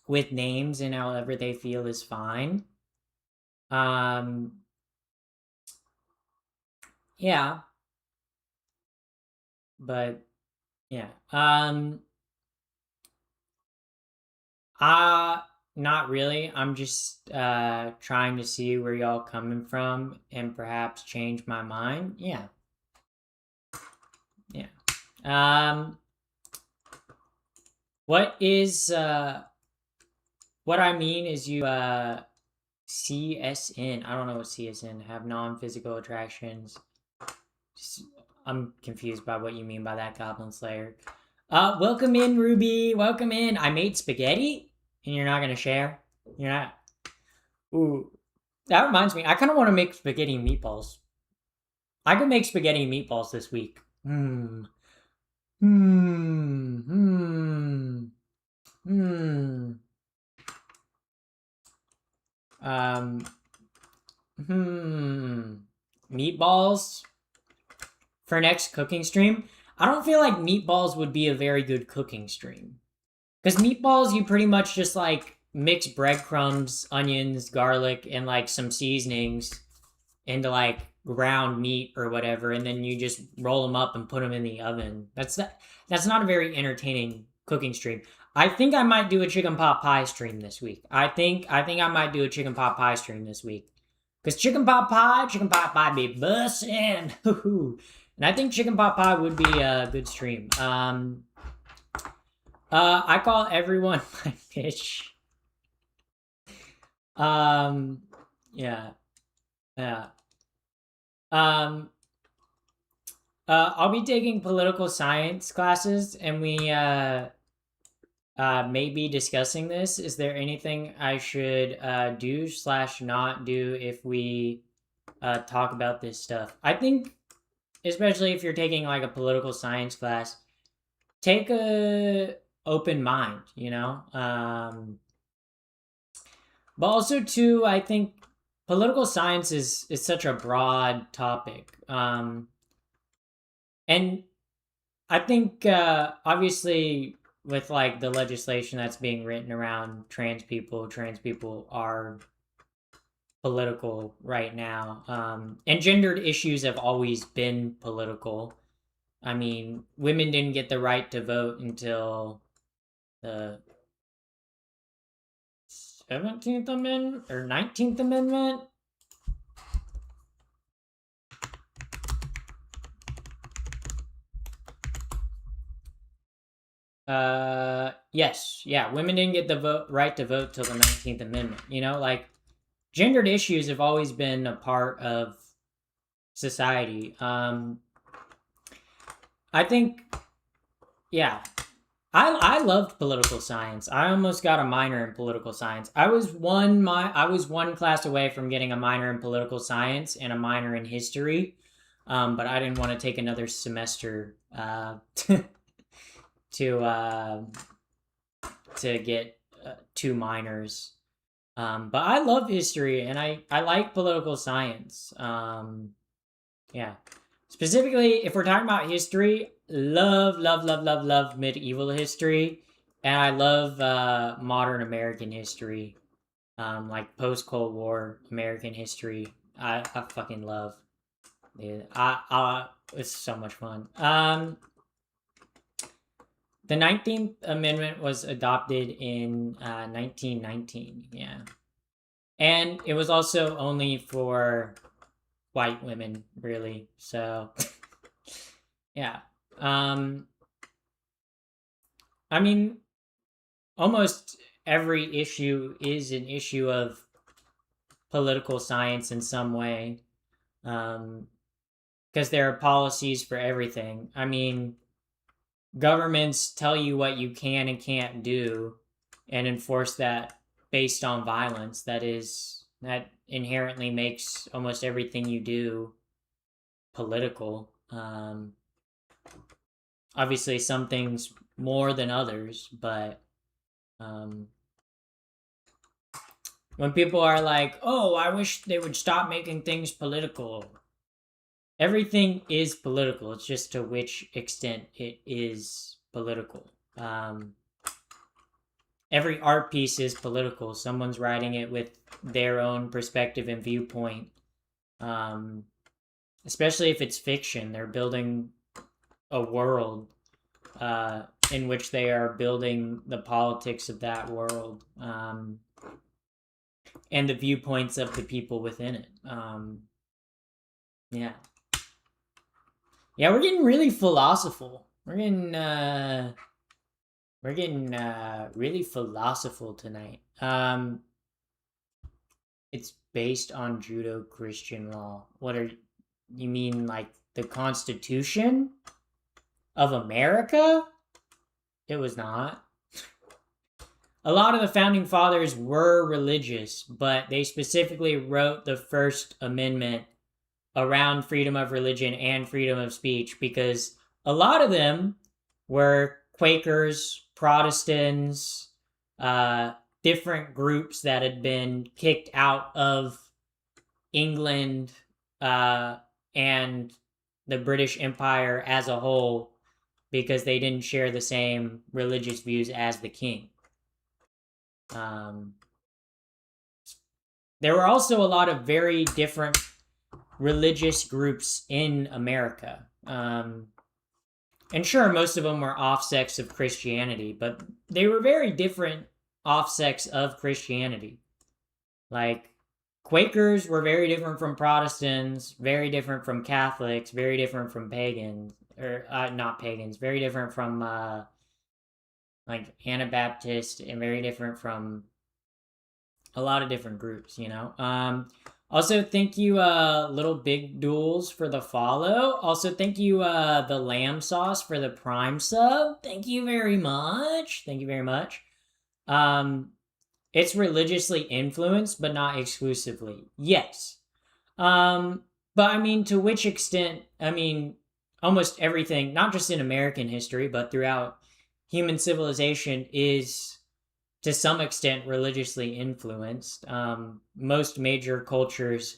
with names and however they feel is fine. Um, yeah, but yeah. Uh Not really. I'm just trying to see where y'all coming from and perhaps change my mind. Yeah. Yeah. Um what is what I mean is you CSN. I don't know what CSN have non-physical attractions. Just, I'm confused by what you mean by that, Goblin Slayer. Welcome in, Ruby. Welcome in. I made spaghetti, and you're not gonna share. You're not. Ooh, that reminds me. I kind of want to make spaghetti and meatballs. I could make spaghetti and meatballs this week. Hmm. Hmm. Hmm. Hmm. Um. Hmm. Meatballs for next cooking stream. I don't feel like meatballs would be a very good cooking stream. Because meatballs, you pretty much just like mix breadcrumbs, onions, garlic, and like some seasonings into like ground meat or whatever, and then you just roll them up and put them in the oven. That's not a very entertaining cooking stream. I think I might do a chicken pot pie stream this week. I think I might do a chicken pot pie stream this week. Cause chicken pot pie be bussin'. And I think chicken pot pie would be a good stream. I call everyone my bitch. Yeah. Yeah. Um, I'll be taking political science classes, and we may be discussing this. Is there anything I should do / not do if we talk about this stuff? I think, especially if you're taking like a political science class, take a open mind, you know. But also too, I think political science is such a broad topic. And I think obviously with like the legislation that's being written around trans people are political right now. And gendered issues have always been political. I mean, women didn't get the right to vote until the 17th Amendment or 19th Amendment. Yes, yeah, women didn't get the right to vote till the 19th Amendment. You know, like gendered issues have always been a part of society. I think, yeah, I loved political science. I almost got a minor in political science. I was one class away from getting a minor in political science and a minor in history, but I didn't want to take another semester to get two minors. But I love history and I like political science. Yeah. Specifically, if we're talking about history, love medieval history, and I love modern American history, like post Cold War American history. I fucking love. Dude, it's so much fun. The 19th Amendment was adopted in 1919. Yeah, and it was also only for white women, really. So, yeah. I mean, almost every issue is an issue of political science in some way, because there are policies for everything. I mean, governments tell you what you can and can't do and enforce that based on violence. That inherently makes almost everything you do political. Obviously some things more than others, but when people are like, oh, I wish they would stop making things political, everything is political. It's just to which extent it is political. Every art piece is political. Someone's writing it with their own perspective and viewpoint. Especially if it's fiction, they're building a world in which they are building the politics of that world, and the viewpoints of the people within it. Yeah. Yeah, we're getting really philosophical. We're getting really philosophical tonight. It's based on Judeo-Christian law. What are you mean, like the Constitution of America? It was not. A lot of the founding fathers were religious, but they specifically wrote the First Amendment around freedom of religion and freedom of speech because a lot of them were Quakers, Protestants, different groups that had been kicked out of England and the British Empire as a whole because they didn't share the same religious views as the king. There were also a lot of very different religious groups in America. And sure, most of them were offsets of Christianity, but they were very different offsets of Christianity. Like, Quakers were very different from Protestants, very different from Catholics, very different from pagans, or not pagans, very different from like Anabaptist, and very different from a lot of different groups, you know. Also, thank you, Little Big Duels, for the follow. Also, thank you, the Lamb Sauce, for the Prime sub. Thank you very much. Thank you very much. It's religiously influenced, but not exclusively. Yes. But I mean, to which extent? I mean, almost everything, not just in American history, but throughout human civilization, is to some extent religiously influenced. Most major cultures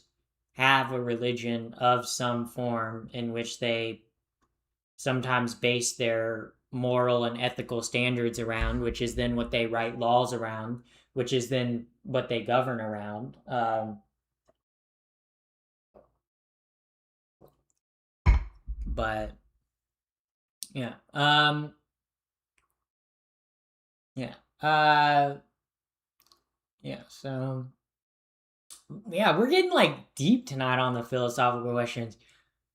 have a religion of some form in which they sometimes base their moral and ethical standards around, which is then what they write laws around, which is then what they govern around. But yeah, yeah, yeah. So yeah, we're getting like deep tonight on the philosophical questions.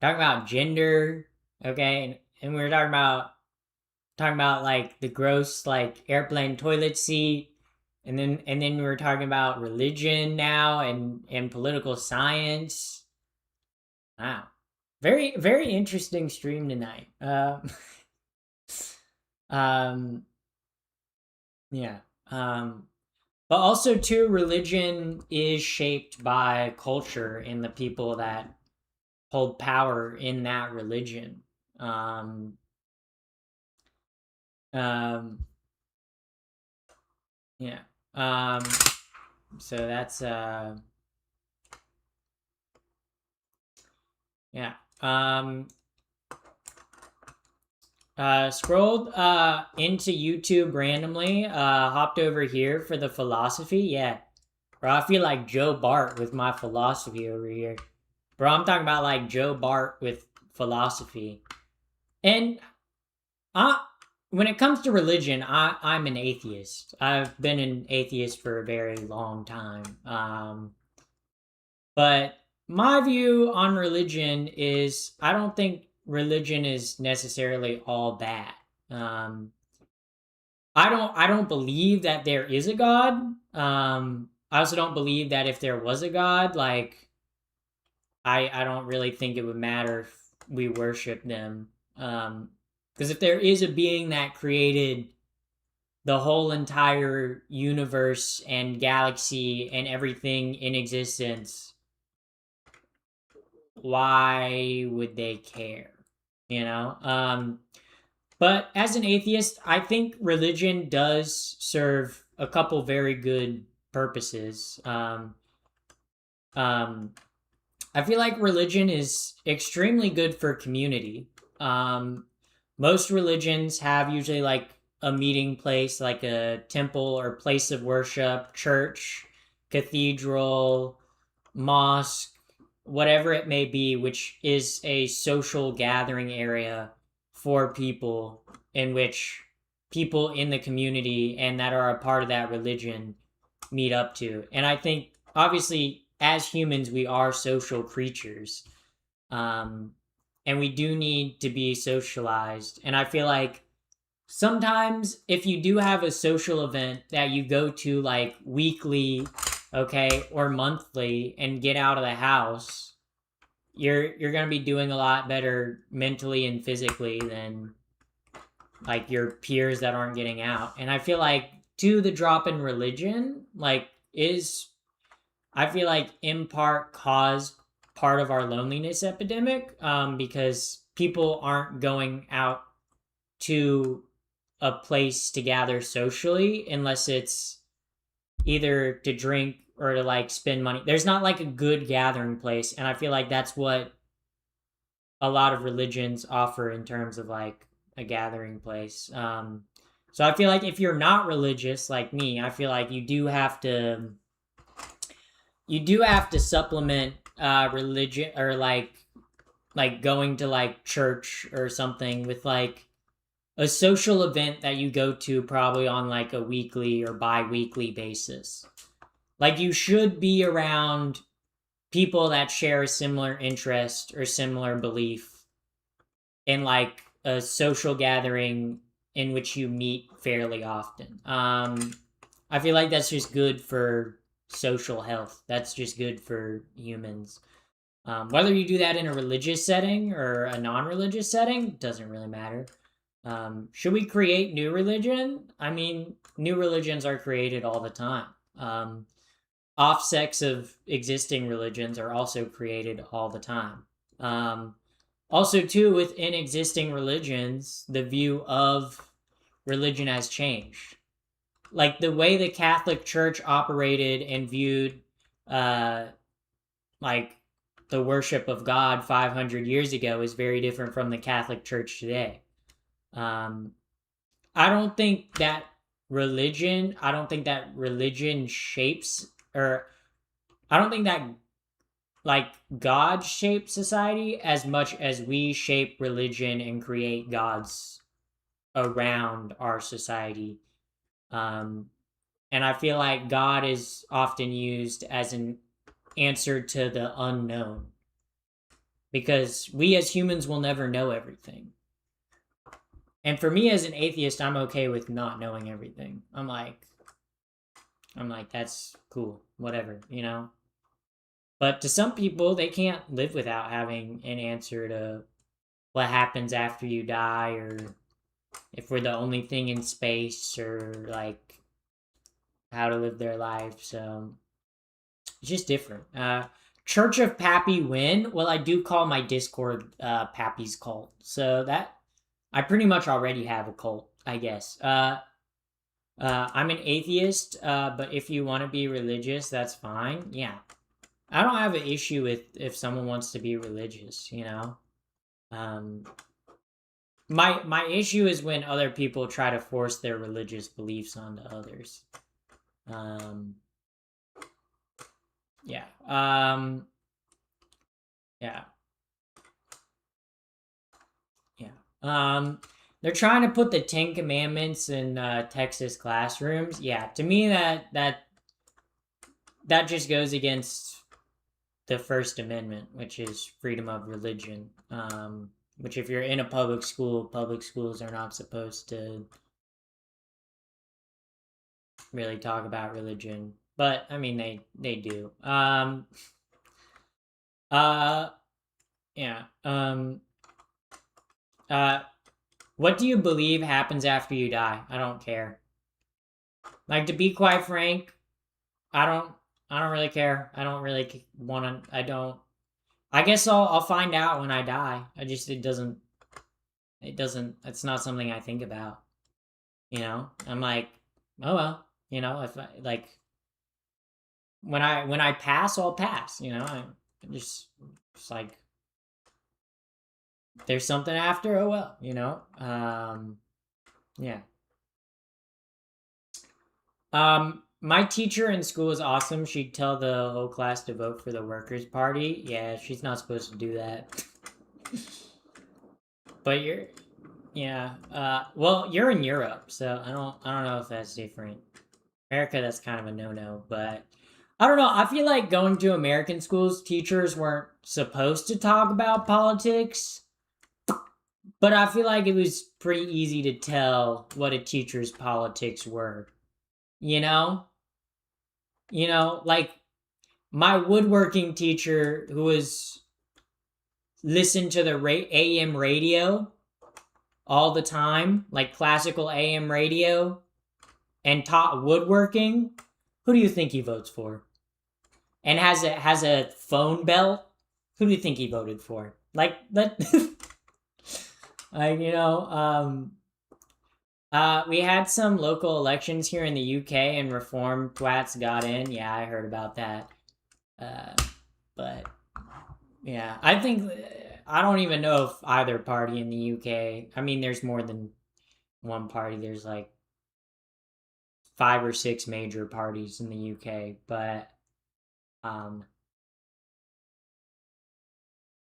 Talking about gender, okay, and we were talking about like the gross like airplane toilet seat, and then we were talking about religion now, and political science. Wow, very interesting stream tonight. Um, yeah. But also too, religion is shaped by culture and the people that hold power in that religion. Um, um, yeah. Um, so that's yeah. Scrolled into YouTube randomly, hopped over here for the philosophy. Yeah. Bro, I feel like Joe Bart with my philosophy over here. Bro, I'm talking about like Joe Bart with philosophy. And when it comes to religion, I'm an atheist. I've been an atheist for a very long time. But my view on religion is I don't think religion is necessarily all bad. Um, I don't believe that there is a God. I also don't believe that if there was a God, like I don't really think it would matter if we worship them. Because if there is a being that created the whole entire universe and galaxy and everything in existence, why would they care? You know? But as an atheist, I think religion does serve a couple very good purposes. Um, I feel like religion is extremely good for community. Um, Most religions have usually like a meeting place, like a temple or place of worship, church, cathedral, mosque, whatever it may be, which is a social gathering area for people, in which people in the community and that are a part of that religion meet up to. And I think, obviously, as humans, we are social creatures. Um, and we do need to be socialized. And I feel like sometimes if you do have a social event that you go to like weekly, okay, or monthly, and get out of the house, you're going to be doing a lot better mentally and physically than like your peers that aren't getting out. And I feel like to the drop in religion, like is I feel like in part caused part of our loneliness epidemic, because people aren't going out to a place to gather socially unless it's either to drink or to like spend money. There's not like a good gathering place, and I feel like that's what a lot of religions offer in terms of like a gathering place. So I feel like if you're not religious like me, I feel like you do have to supplement religion or like going to like church or something with like a social event that you go to probably on like a weekly or bi-weekly basis. Like you should be around people that share a similar interest or similar belief in like a social gathering in which you meet fairly often. I feel like that's just good for social health. That's just good for humans. Whether you do that in a religious setting or a non-religious setting doesn't really matter. Should we create new religion? I mean, new religions are created all the time. Offsets of existing religions are also created all the time. Also, too, within existing religions, the view of religion has changed. Like the way the Catholic Church operated and viewed, uh, like the worship of God 500 years ago is very different from the Catholic Church today. Um, I don't think that religion shapes, or I don't think that like God shapes society as much as we shape religion and create gods around our society. Um, and I feel like God is often used as an answer to the unknown because we as humans will never know everything. And for me as an atheist, I'm okay with not knowing everything. I'm like that's cool, whatever, you know. But to some people, they can't live without having an answer to what happens after you die, or if we're the only thing in space, or like how to live their life. So it's just different. Church of Pappy Win. Well, I do call my Discord Pappy's Cult. So that I pretty much already have a cult, I guess. I'm an atheist, but if you want to be religious, that's fine. Yeah, I don't have an issue with if someone wants to be religious. You know, um, my issue is when other people try to force their religious beliefs onto others. Um, yeah. Yeah. Yeah. They're trying to put the Ten Commandments in Texas classrooms. Yeah, to me that just goes against the First Amendment, which is freedom of religion. Which if you're in a public school, public schools are not supposed to really talk about religion. But I mean they do. Uh yeah. Uh what do you believe happens after you die? I don't care. Like to be quite frank, I don't I don't really care. I don't really want to I don't I guess I'll find out when I die. I just it doesn't it's not something I think about, you know? I'm like, oh well, you know, if I like when I pass, I'll pass, you know? I just like there's something after, oh well, you know? Yeah. My teacher in school is awesome. She'd tell the whole class to vote for the Workers' Party. Yeah, she's not supposed to do that. But yeah. Well, you're in Europe, so I don't know if that's different. America, that's kind of a no-no. But I don't know. I feel like going to American schools, teachers weren't supposed to talk about politics, but I feel like it was pretty easy to tell what a teacher's politics were. You know, like my woodworking teacher who was listened to the AM radio all the time, like classical AM radio, and taught woodworking. Who do you think he votes for? And has a phone bell. Who do you think he voted for? Like that, like we had some local elections here in the UK, and Reform twats got in. Yeah, I heard about that. Uh, but yeah, I think I don't even know if either party in the UK. I mean, there's more than one party. There's like 5 or 6 major parties in the UK, but um,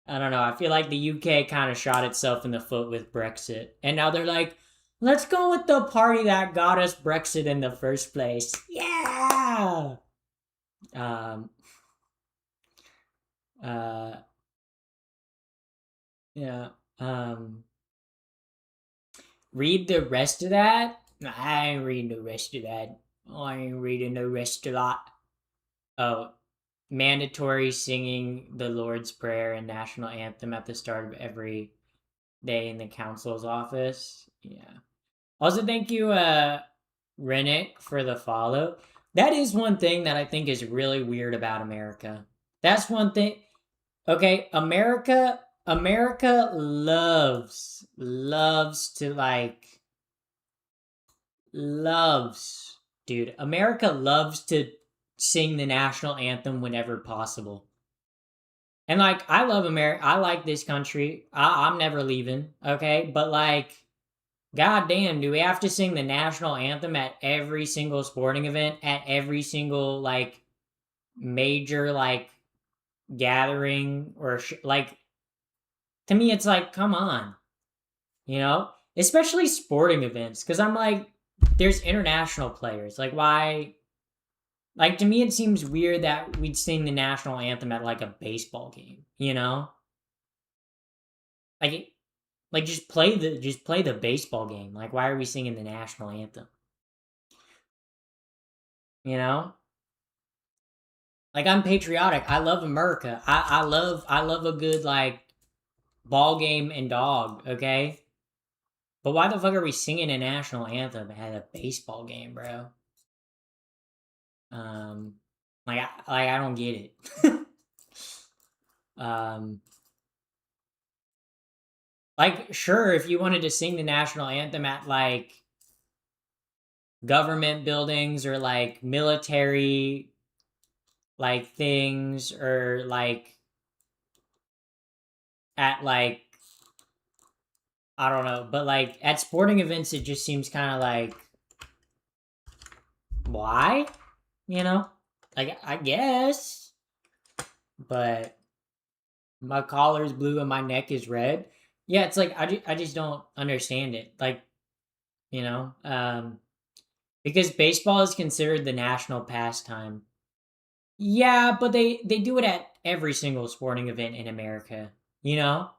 I don't know. I feel like the UK kind of shot itself in the foot with Brexit. And now they're like, let's go with the party that got us Brexit in the first place. Yeah. Um uh yeah. Um Read the rest of that? I ain't reading the rest of that. I ain't reading the rest of that. Oh, mandatory singing the Lord's Prayer and national anthem at the start of every day in the council's office. Yeah. Also, thank you, Rennick, for the follow. That is one thing that I think is really weird about America. That's one thing. Okay, America loves to like loves, dude. America loves to sing the national anthem whenever possible. And like, I love America. I like this country. I'm never leaving. Okay, but like, god damn, do we have to sing the national anthem at every single sporting event, at every single like major like gathering or like? To me, it's like, come on, you know, especially sporting events, because I'm like, there's international players. Like, why? Like, to me, it seems weird that we'd sing the national anthem at like a baseball game. You know, like, like just play the baseball game. Like, why are we singing the national anthem? You know, like I'm patriotic. I love America. I love a good like ball game and dog. Okay, but why the fuck are we singing a national anthem at a baseball game, bro? Um, I don't get it. um, like sure, if you wanted to sing the national anthem at like government buildings or like military like things or like at like I don't know, but like at sporting events it just seems kind of like why? You know? Like I guess, but my collar's blue and my neck is red. Yeah, it's like I just don't understand it. Like, you know, because baseball is considered the national pastime. Yeah, but they do it at every single sporting event in America. You know,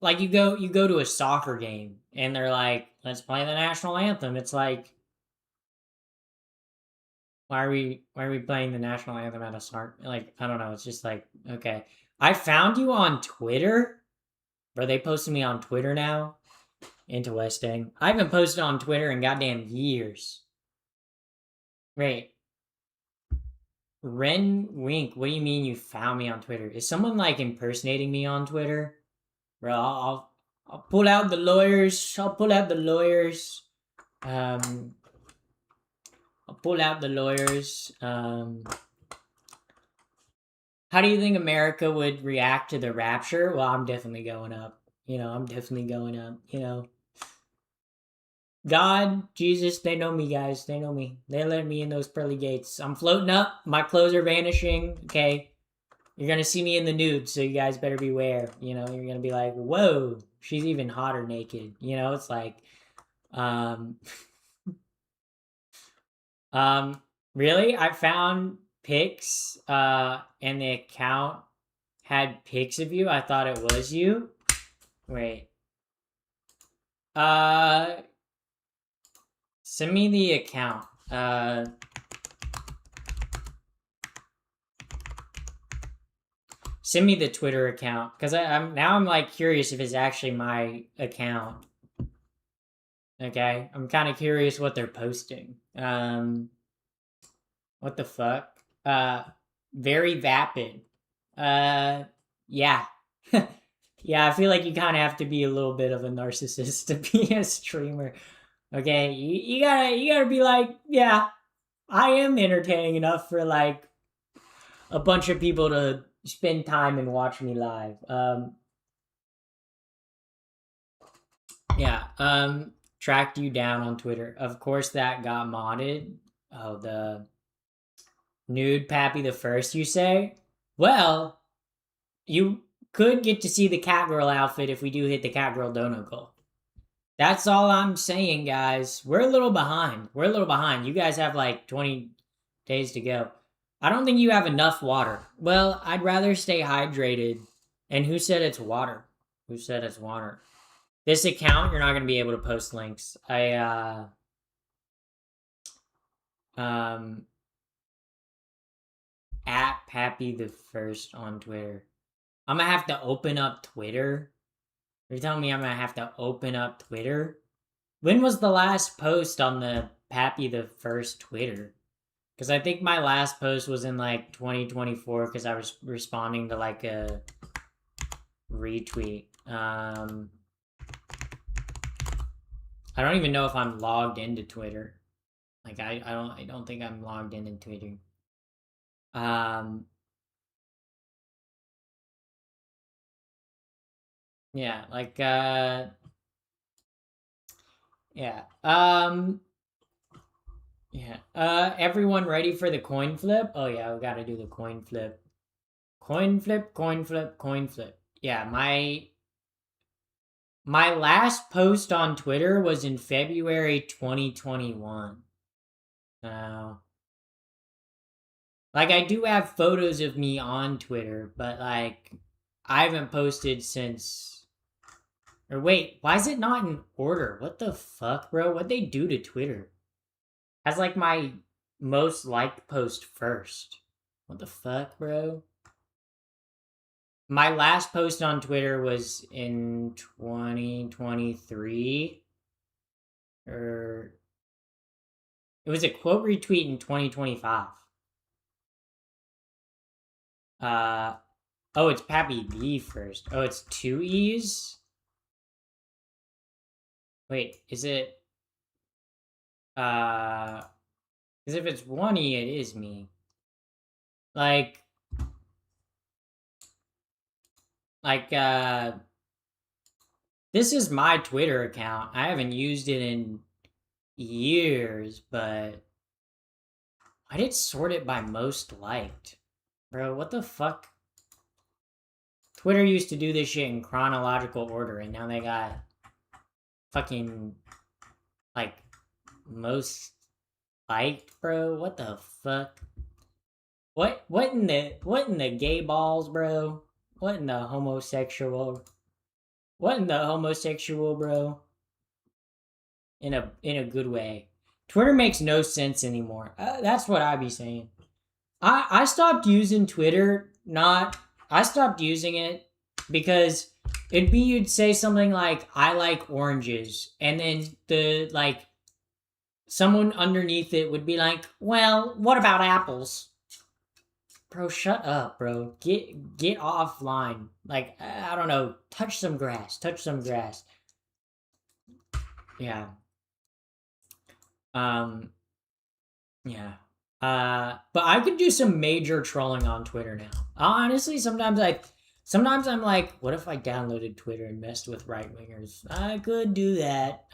like you go to a soccer game and they're like, let's play the national anthem. It's like, why are we playing the national anthem at a soccer? Like I don't know. It's just like okay. I found you on Twitter. Bro, they posted me on Twitter now. Interesting. I haven't posted on Twitter in goddamn years. Wait, Ren Wink, what do you mean you found me on Twitter? Is someone like impersonating me on Twitter? Bro, I'll pull out the lawyers. I'll pull out the lawyers. Um, I'll pull out the lawyers. How do you think America would react to the rapture? Well, I'm definitely going up. You know, I'm definitely going up. You know, God, Jesus, they know me, guys. They know me. They let me in those pearly gates. I'm floating up. My clothes are vanishing. Okay. You're going to see me in the nude, so you guys better beware. You know, you're going to be like, whoa, she's even hotter naked. You know, it's like, um, um, really? I found pics, and the account had pics of you. I thought it was you. Wait. Uh, Send me the account. Send me the Twitter account because I'm like curious if it's actually my account. Okay, I'm kind of curious what they're posting. What the fuck? Very vapid. Uh, yeah, yeah. I feel like you kind of have to be a little bit of a narcissist to be a streamer. Okay, you gotta be like, yeah, I am entertaining enough for like a bunch of people to spend time and watch me live. Yeah. Tracked you down on Twitter. Of course, that got modded. Oh, the nude Pappy the First. You say? Well, you could get to see the Catgirl outfit if we do hit the Catgirl dono goal. That's all I'm saying, guys. We're a little behind. We're a little behind. You guys have like 20 days to go. I don't think you have enough water. Well, I'd rather stay hydrated. And who said it's water? Who said it's water? This account, you're not going to be able to post links. At Pappy the First on Twitter. I'm gonna have to open up Twitter. You're telling me I'm gonna have to open up Twitter? When was the last post on the Pappy the First Twitter? Because I think my last post was in like 2024 because I was responding to like a retweet. I don't even know if I'm logged into Twitter. Like I don't think I'm logged into Twitter. Yeah, like yeah. Yeah. Everyone ready for the coin flip? Oh yeah, we gotta do the coin flip. Coin flip, coin flip, coin flip. Yeah, my last post on Twitter was in February 2021. Like I do have photos of me on Twitter, but like I haven't posted since. Or wait, why is it not in order? What the fuck, bro? What'd they do to Twitter? Has like my most liked post first. What the fuck, bro? My last post on Twitter was in 2023. Or it was a quote retweet in 2025. Oh, it's Pappy B first. Oh, it's 2 E's? Wait, is it because if it's 1 E, it is me. Like this is my Twitter account. I haven't used it in years, but I did sort it by most liked. Bro, what the fuck? Twitter used to do this shit in chronological order, and now they got fucking like most liked, bro. What the fuck? What in the gay balls, bro? What in the homosexual? What in the homosexual, bro? In a good way. Twitter makes no sense anymore. That's what I be saying. I stopped using Twitter. I stopped using it because it'd be you'd say something like I like oranges, and then the like someone underneath it would be like, well, what about apples? Bro, shut up, bro. Get offline. Like, I don't know. Touch some grass. Touch some grass. Yeah. Yeah. But I could do some major trolling on Twitter now. Honestly, sometimes I'm like, what if I downloaded Twitter and messed with right wingers? I could do that.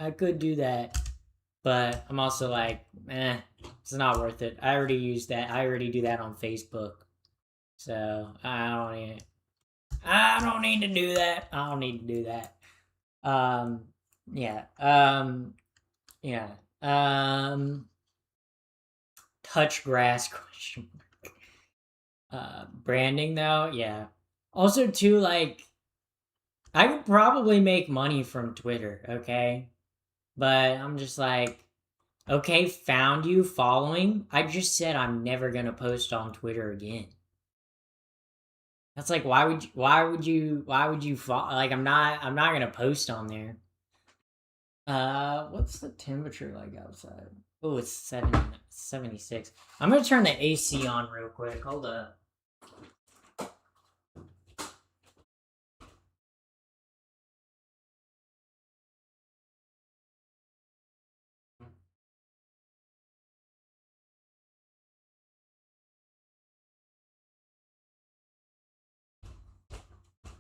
But I'm also like, it's not worth it. I already used that. I already do that on Facebook. So I don't need to do that. I don't need to do that. Yeah. Yeah. Touch grass question mark. Branding though, yeah. Also too, like I could probably make money from Twitter, okay? But I'm just like, okay, found you following. I just said I'm never gonna post on Twitter again. That's like why would you like I'm not gonna post on there. What's the temperature like outside? Oh, it's 76. I'm gonna turn the AC on real quick. Hold up.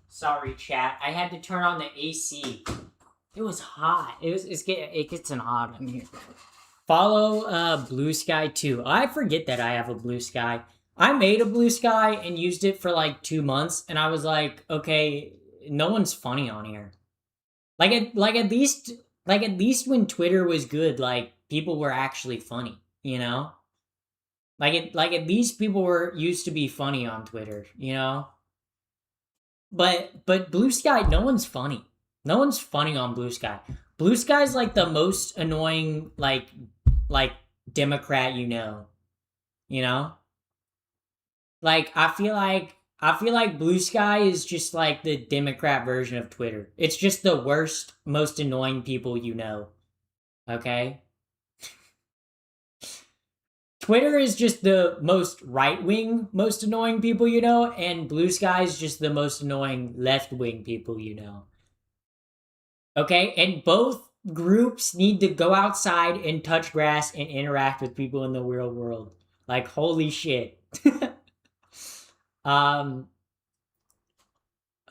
Sorry, chat. I had to turn on the AC. It was hot. It gets hot in here. Follow Blue Sky too. I forget that I have a Blue Sky. I made a Blue Sky and used it for like 2 months, and I was like, okay, no one's funny on here. Like at least when Twitter was good, like people were actually funny, you know? Like at least people were used to be funny on Twitter, you know? But Blue Sky, no one's funny. No one's funny on Blue Sky. Blue Sky's like the most annoying like Democrat you know. You know? Like I feel like Blue Sky is just like the Democrat version of Twitter. It's just the worst, most annoying people you know. Okay? Twitter is just the most right wing, most annoying people you know, and Blue Sky is just the most annoying left wing people you know. Okay? And both groups need to go outside and touch grass and interact with people in the real world. Like, holy shit. um,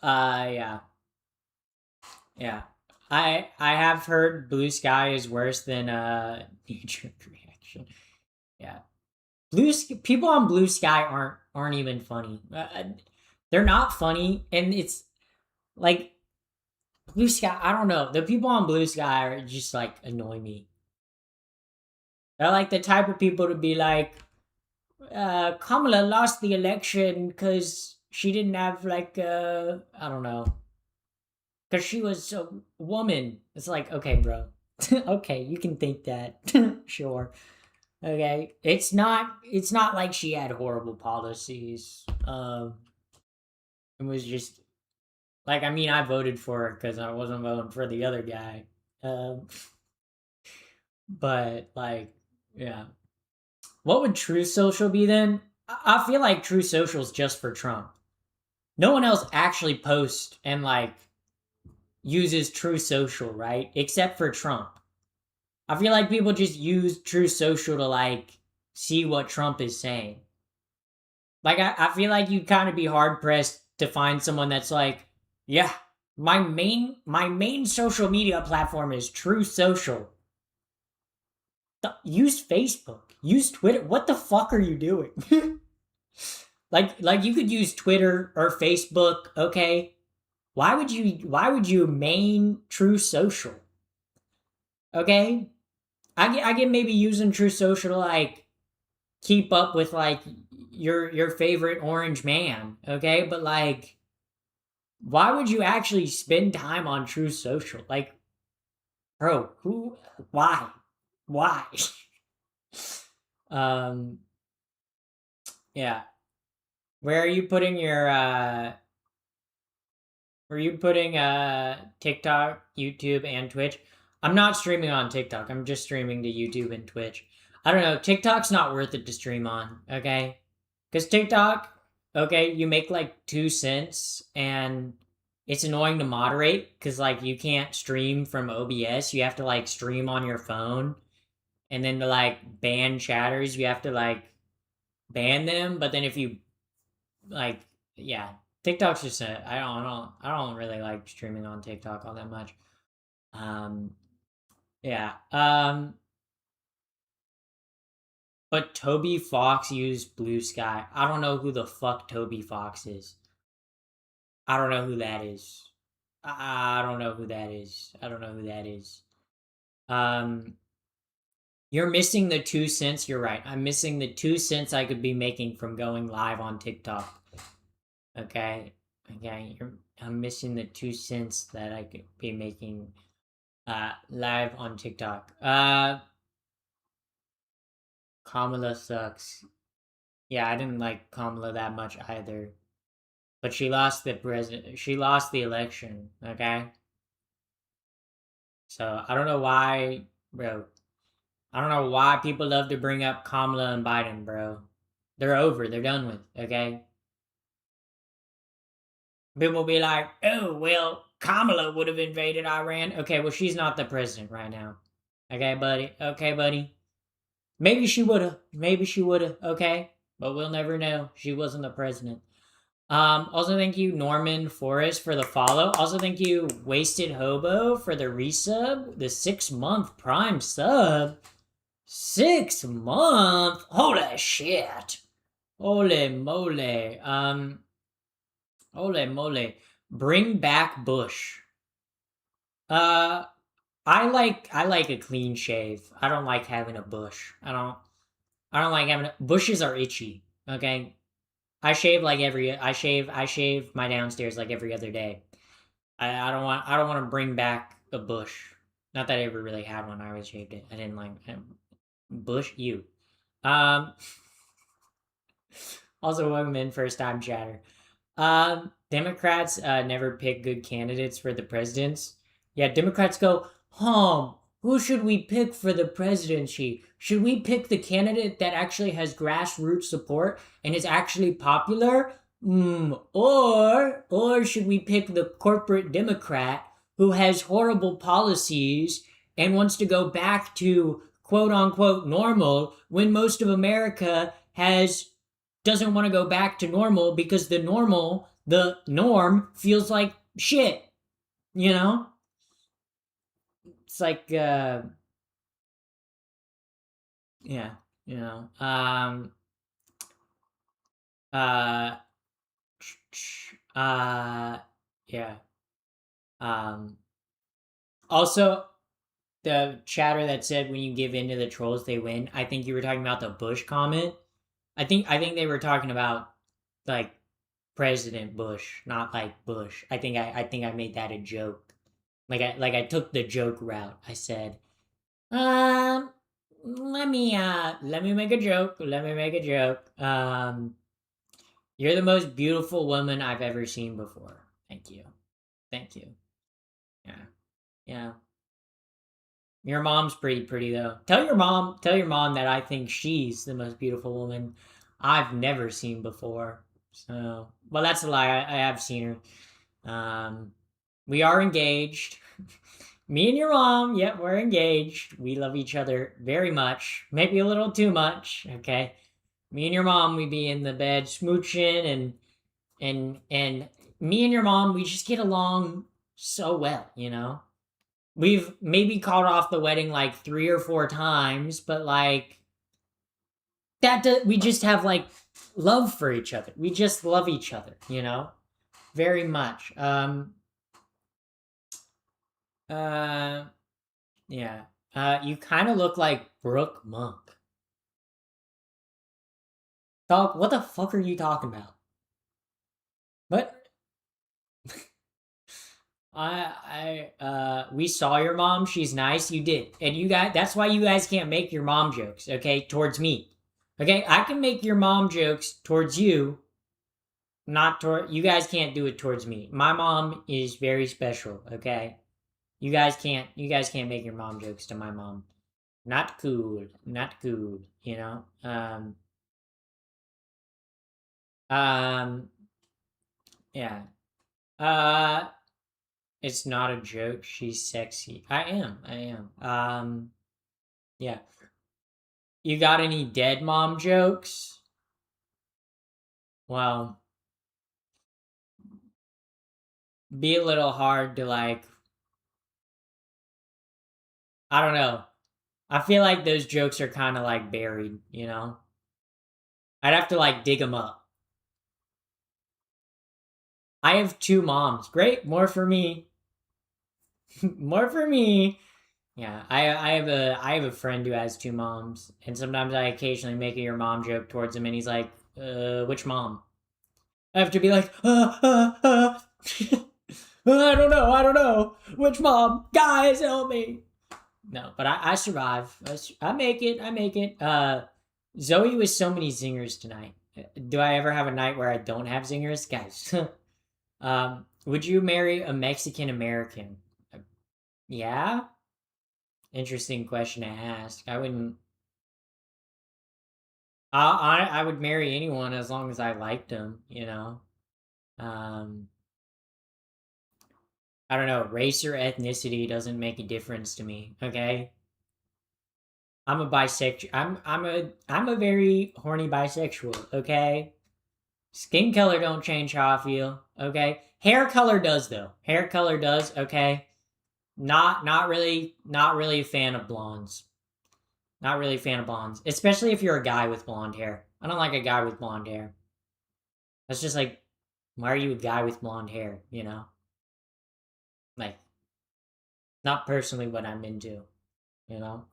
yeah. Yeah. I have heard Blue Sky is worse than knee jerk reaction. Yeah. People on Blue Sky aren't even funny. They're not funny, and it's like Blue Sky. I don't know. The people on Blue Sky are just like annoy me. They're like the type of people to be like, Kamala lost the election because she didn't have like I don't know, because she was a woman. It's like, okay, bro. Okay, you can think that. Sure. Okay. It's not like she had horrible policies. It was just like, I mean, I voted for her because I wasn't voting for the other guy. Um but like, yeah. What would True Social be then? I feel like True Social is just for Trump. No one else actually posts and like uses True Social, right? Except for Trump. I feel like people just use True Social to like see what Trump is saying. Like I feel like you'd kind of be hard pressed to find someone that's like, yeah, my main social media platform is True Social. Use Facebook. Use Twitter. What the fuck are you doing? like you could use Twitter or Facebook, okay? Why would you main True Social? Okay? I get maybe using True Social to like keep up with like your favorite orange man, okay? But like, why would you actually spend time on True Social? Like, bro, why? um, yeah. Where are you putting your were you putting TikTok, YouTube, and Twitch? I'm not streaming on TikTok. I'm just streaming to YouTube and Twitch. I don't know. TikTok's not worth it to stream on, okay? Because TikTok, okay, you make like 2 cents and it's annoying to moderate because like you can't stream from OBS. You have to like stream on your phone. And then to like ban chatters, you have to like ban them. But then if you like, yeah, TikTok's just I don't really like streaming on TikTok all that much. Um, yeah. But Toby Fox used Blue Sky. I don't know who the fuck Toby Fox is. I don't know who that is. I don't know who that is. I don't know who that is. Um, you're missing the 2 cents. You're right. I'm missing the 2 cents I could be making from going live on TikTok. Okay. Okay. I'm missing the 2 cents that I could be making live on TikTok. Kamala sucks. Yeah, I didn't like Kamala that much either. But she lost the election, okay? So I don't know why, bro. I don't know why people love to bring up Kamala and Biden, bro. They're over. They're done with, okay? People be like, oh, well, Kamala would have invaded Iran. Okay, well, she's not the president right now. Okay, buddy. Okay, buddy. Maybe she would have. Maybe she would have. Okay. But we'll never know. She wasn't the president. Also thank you, Norman Forrest, for the follow. Also thank you, Wasted Hobo, for the resub. The 6-month Prime sub. 6 month? Holy shit. Ole mole. Ole mole. Bring back Bush. Uh, I like a clean shave. I don't like having a bush. I don't like having bushes are itchy. Okay, I shave my downstairs like every other day. I don't want to bring back a bush. Not that I ever really had one. I always shaved it. I didn't like bush you. Um. Also, welcome in first time chatter. Democrats never pick good candidates for the presidents. Yeah, Democrats go, who should we pick for the presidency? Should we pick the candidate that actually has grassroots support and is actually popular? Or should we pick the corporate Democrat who has horrible policies and wants to go back to quote unquote normal when most of America has doesn't want to go back to normal because the norm feels like shit, you know? It's like yeah, you know. Uh uh yeah. Um Also, the chatter that said when you give in to the trolls they win. I think you were talking about the Bush comment. I think they were talking about like President Bush, not like Bush. I think I made that a joke. Like I took the joke route. I said, um, let me make a joke. Let me make a joke. You're the most beautiful woman I've ever seen before. Thank you. Thank you. Yeah. Yeah. Your mom's pretty pretty though. Tell your mom that I think she's the most beautiful woman I've never seen before. So, well, that's a lie. I have seen her. We are engaged. Me and your mom, yep, we're engaged. We love each other very much. Maybe a little too much, okay? Me and your mom, we be in the bed smooching and me and your mom, we just get along so well, you know? We've maybe called off the wedding like 3 or 4 times, but like we just have like love for each other. We just love each other, you know? Very much. Uh yeah. You kind of look like Brooke Monk. Dog, what the fuck are you talking about? What? We saw your mom. She's nice. You did. And you guys, that's why you guys can't make your mom jokes, okay? Towards me. Okay? I can make your mom jokes towards you, not toward, you guys can't do it towards me. My mom is very special, okay? You guys can't make your mom jokes to my mom. Not cool. Not cool, you know? Um, yeah. Uh, it's not a joke. She's sexy. I am. I am. Yeah. You got any dead mom jokes? Well, be a little hard to like. I don't know. I feel like those jokes are kind of like buried, you know? I'd have to like dig them up. I have 2 moms. Great, more for me. More for me. Yeah, I have a friend who has 2 moms, and sometimes I occasionally make a your mom joke towards him, and he's like, which mom?" I have to be like, I don't know, which mom? Guys, help me! No, but I survive. I make it. I make it. Zoe with so many zingers tonight. Do I ever have a night where I don't have zingers, guys? Would you marry a Mexican American? Yeah. Interesting question to ask. I wouldn't. I would marry anyone as long as I liked them. You know. Um. I don't know. Race or ethnicity doesn't make a difference to me. Okay. I'm a bisexual. I'm a very horny bisexual. Okay. Skin color don't change how I feel. Okay. Hair color does though. Hair color does. Okay. Not really a fan of blondes. Not really a fan of blondes, especially if you're a guy with blonde hair. I don't like a guy with blonde hair. That's just like, why are you a guy with blonde hair? Like, not personally what I'm into. You know,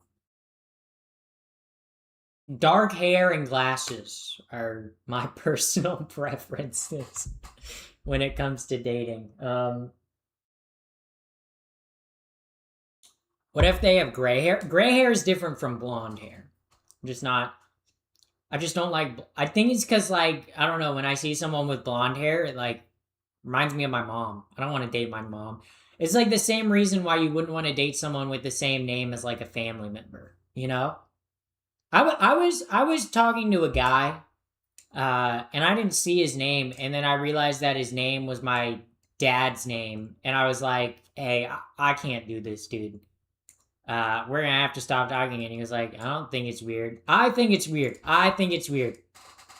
dark hair and glasses are my personal preferences when it comes to dating. What if they have gray hair? Gray hair is different from blonde hair. I'm just not. I just don't like. I think it's because like I don't know. When I see someone with blonde hair, it like reminds me of my mom. I don't want to date my mom. It's like the same reason why you wouldn't want to date someone with the same name as like a family member. You know, I was talking to a guy, and I didn't see his name, and then I realized that his name was my dad's name, and I was like, "Hey, I can't do this, dude. We're gonna have to stop talking." And he was like, "I don't think it's weird. I think it's weird. I think it's weird.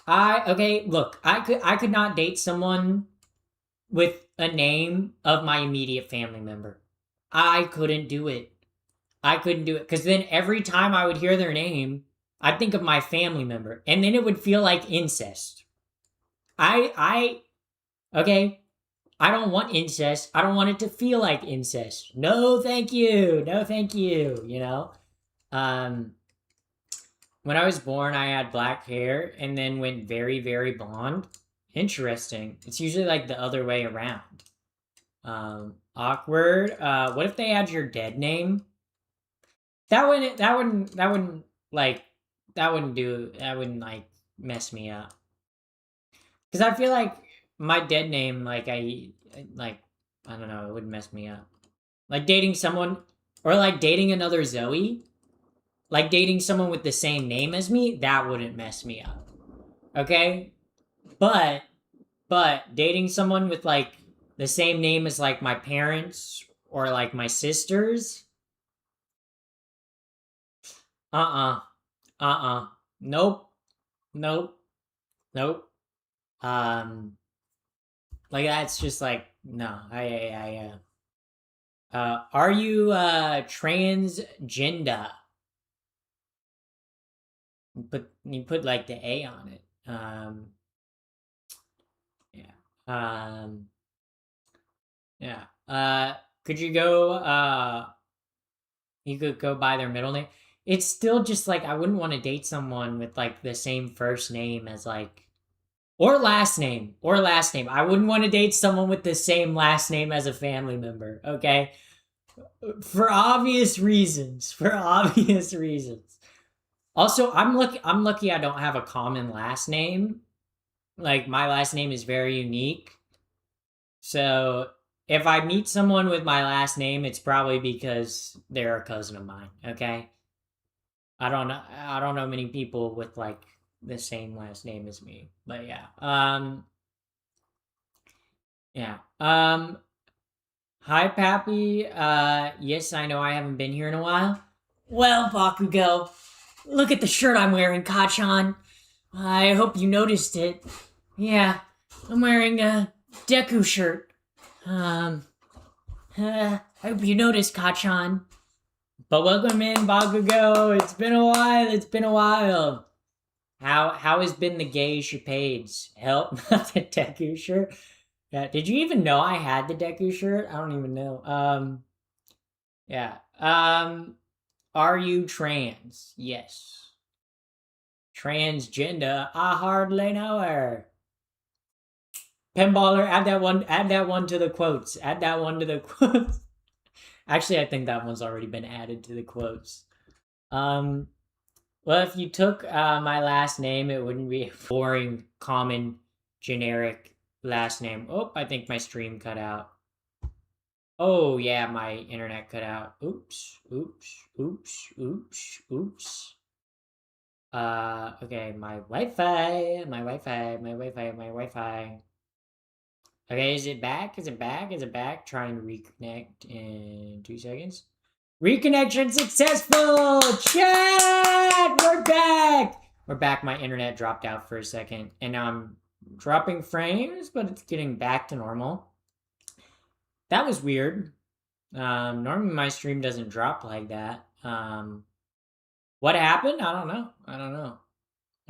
Okay, look, I could not date someone with a name of my immediate family member. I couldn't do it. I couldn't do it because then every time I would hear their name, I'd think of my family member, and then it would feel like incest. Okay, I don't want incest. I don't want it to feel like incest. No, thank you. No, thank you. Um, when I was born, I had black hair and then went very, very blonde. Interesting. It's usually like the other way around. Awkward. What if they had your dead name? Like, that wouldn't like mess me up. Because I feel like my dead name, like, I don't know, it would mess me up. Like dating someone, or like dating another Zoe, like dating someone with the same name as me, that wouldn't mess me up. Okay? But, dating someone with like the same name as like my parents or like my sisters, uh uh, nope, nope, nope. Um, like that's just like, no, are you transgender? You put like the A on it. Yeah. Yeah. Could you go you could go by their middle name? It's still just like I wouldn't want to date someone with like the same first name as like or last name. Or last name. I wouldn't want to date someone with the same last name as a family member, okay? For obvious reasons. For obvious reasons. Also, I'm lucky I don't have a common last name. Like my last name is very unique. So if I meet someone with my last name, it's probably because they're a cousin of mine, okay? I don't know many people with like the same last name as me. But yeah. Yeah. Hi Pappy. Yes, I know I haven't been here in a while. Well, Bakugo, look at the shirt I'm wearing, Kachan. I hope you noticed it. Yeah, I'm wearing a Deku shirt. I hope you noticed, Kachan. But welcome in, Bakugo. It's been a while. It's been a while. How has been the gay shapades? Help, not the Deku shirt. Yeah, did you even know I had the Deku shirt? I don't even know. Yeah. Are you trans? Yes. Transgender? I hardly know her. Pinballer, add that one. Add that one to the quotes. Add that one to the quotes. Actually, I think that one's already been added to the quotes. Well, if you took my last name, it wouldn't be a boring, common, generic last name. Oh, I think my stream cut out. Oh, yeah, my internet cut out. Oops, oops, oops, oops, oops. Okay, my Wi-Fi, my Wi-Fi, my Wi-Fi, my Wi-Fi. Okay, is it back? Is it back? Is it back? Trying to reconnect in 2 seconds. Reconnection successful! Chat! We're back! We're back. My internet dropped out for a second. And now I'm dropping frames, but it's getting back to normal. That was weird. Normally my stream doesn't drop like that. What happened? I don't know.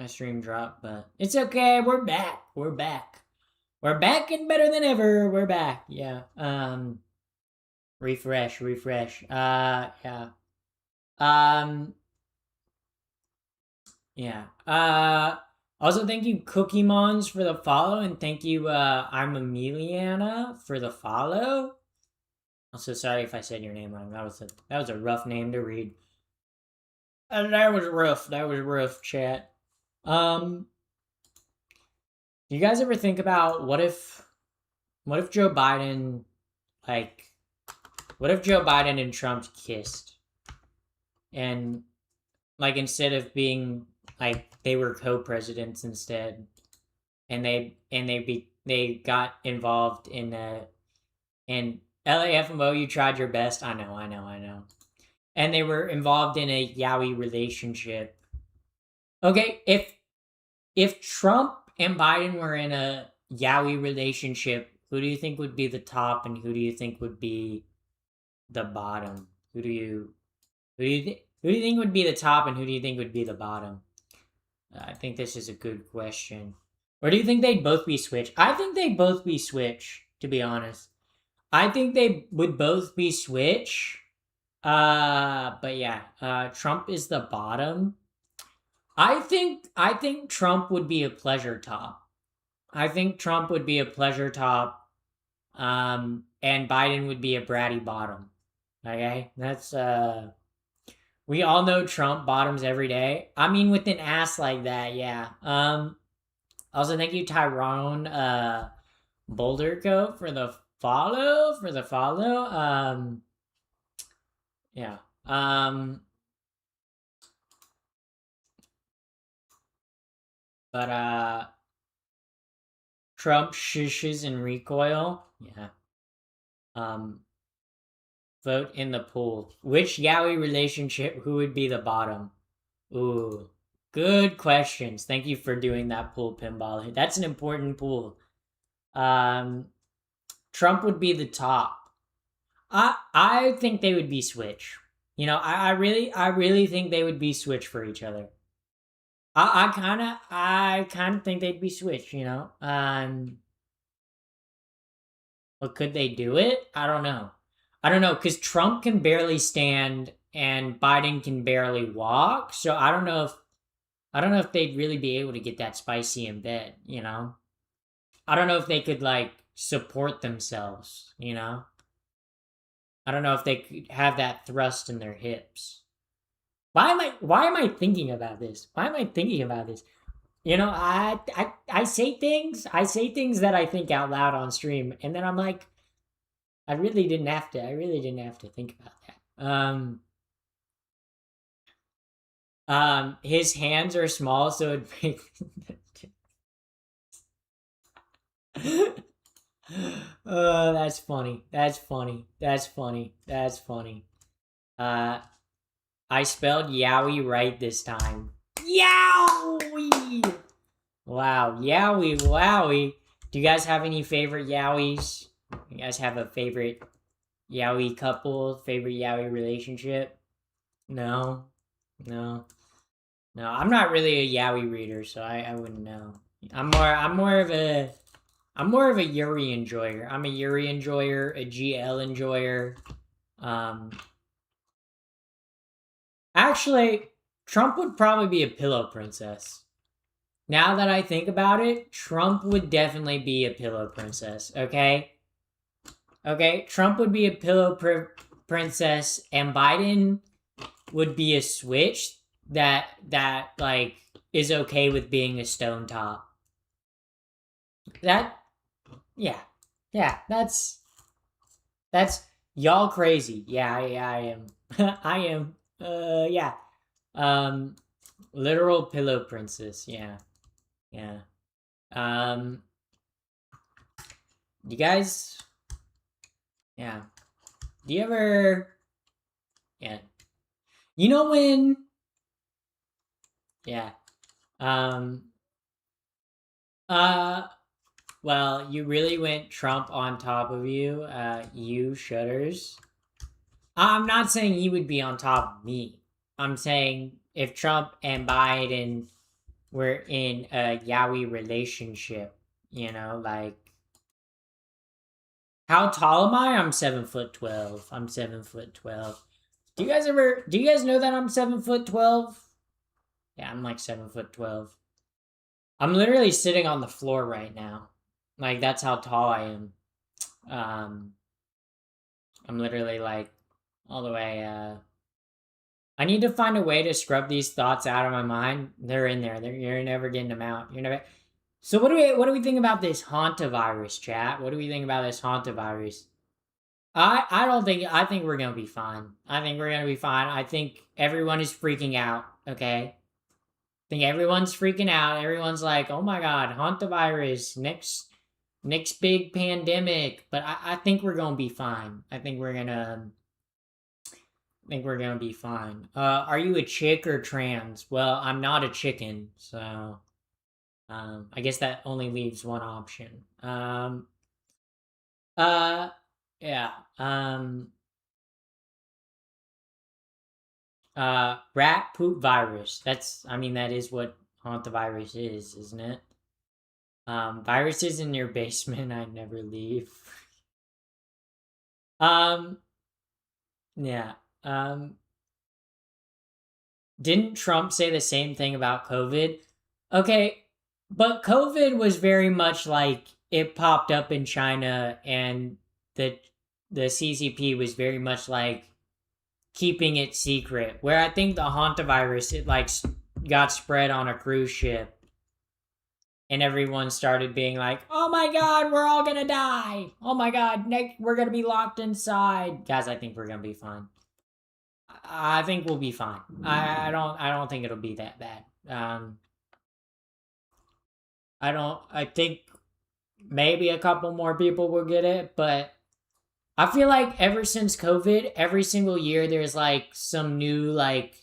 My stream dropped, but it's okay. We're back. We're back. We're back and better than ever. We're back. Yeah. Refresh. Yeah. Um. Yeah. Also, thank you, Cookie Mons, for the follow, and thank you, I'm Emiliana, for the follow. Also, sorry if I said your name wrong. That was a rough name to read. That was rough. That was rough, chat. Do you guys ever think about what if Joe Biden, like, what if Joe Biden and Trump kissed, and like instead of being like they were co-presidents instead, and they got involved in LAFMO, you tried your best. I know. And they were involved in a yaoi relationship. Okay, if Trump and Biden were in a yaoi relationship, who do you think would be the top, and who do you think would be the bottom? Who do you think would be the top, and who do you think would be the bottom? I think this is a good question. Or do you think they'd both be Switch? I think they'd both be Switch, to be honest. I think they would both be Switch. But yeah, Trump is the bottom. I think Trump would be a pleasure top. I think Trump would be a pleasure top. And Biden would be a bratty bottom. Okay? That's we all know Trump bottoms every day. I mean, with an ass like that, yeah. Also, thank you, Tyrone Boulderco, for the follow. Yeah. But Trump shushes and recoil. Yeah. Vote in the poll. Which yaoi relationship? Who would be the bottom? Ooh, good questions. Thank you for doing that poll, Pinball. That's an important poll. Trump would be the top. I think they would be Switch. You know, I really think they would be Switch for each other. I kind of think they'd be Switch. You know, but could they do it? I don't know. Because Trump can barely stand and Biden can barely walk. So I don't know if they'd really be able to get that spicy in bed. You know, I don't know if they could like support themselves. You know, I don't know if they could have that thrust in their hips. Why am I thinking about this? Why am I thinking about this? You know, I say things that I think out loud on stream, and then I'm like, I really didn't have to think about that. His hands are small, so it makes. Oh, that's funny. I spelled Yowie right this time. Yowie! Wow, Yowie, wowie. Do you guys have any favorite Yowies? You guys have a favorite Yowie couple, favorite Yowie relationship? No? No. No, I'm not really a Yowie reader, so I wouldn't know. I'm more of a Yuri enjoyer. I'm a Yuri enjoyer, a GL enjoyer. Actually, Trump would probably be a pillow princess. Now that I think about it, Trump would definitely be a pillow princess, okay? Okay, Trump would be a pillow princess, and Biden would be a switch that like is okay with being a stone top. That, yeah, that's y'all crazy. Yeah, I am. I am. Yeah. Literal pillow princess. Yeah. You guys. Yeah. Do you ever? Yeah. You know when? Yeah. Well, you really went Trump on top of you. You shudders. I'm not saying he would be on top of me. I'm saying if Trump and Biden we're in a yaoi relationship, you know, like how tall am I? I'm 7'12". I'm 7'12". Do you guys know that I'm 7'12"? Yeah, I'm like 7'12". I'm literally sitting on the floor right now. Like that's how tall I am. Um I'm literally like all the way I need to find a way to scrub these thoughts out of my mind. They're in there. You're never getting them out. You're never. So what do we think about this hantavirus, chat? What do we think about this hantavirus? I don't think I think we're gonna be fine. I think we're gonna be fine. I think everyone is freaking out. Okay, I think everyone's freaking out. Everyone's like, oh my god, hantavirus, next big pandemic. But I think we're gonna be fine. I think we're gonna be fine. Are you a chick or trans? Well, I'm not a chicken, so I guess that only leaves one option. Uh, yeah. Rat poop virus. I mean, that is what hantavirus is, isn't it? Viruses in your basement. I never leave. um, yeah. Um, didn't Trump say the same thing about COVID? Okay, but COVID was very much like it popped up in China, and the the CCP was very much like keeping it secret. Where I think the hantavirus it like got spread on a cruise ship, and everyone started being like, "Oh my god, we're all gonna die! Oh my god, next we're gonna be locked inside." Guys, I think we're gonna be fine. I think we'll be fine. I don't think it'll be that bad. I don't. I think maybe a couple more people will get it, but I feel like ever since COVID, every single year there's like some new like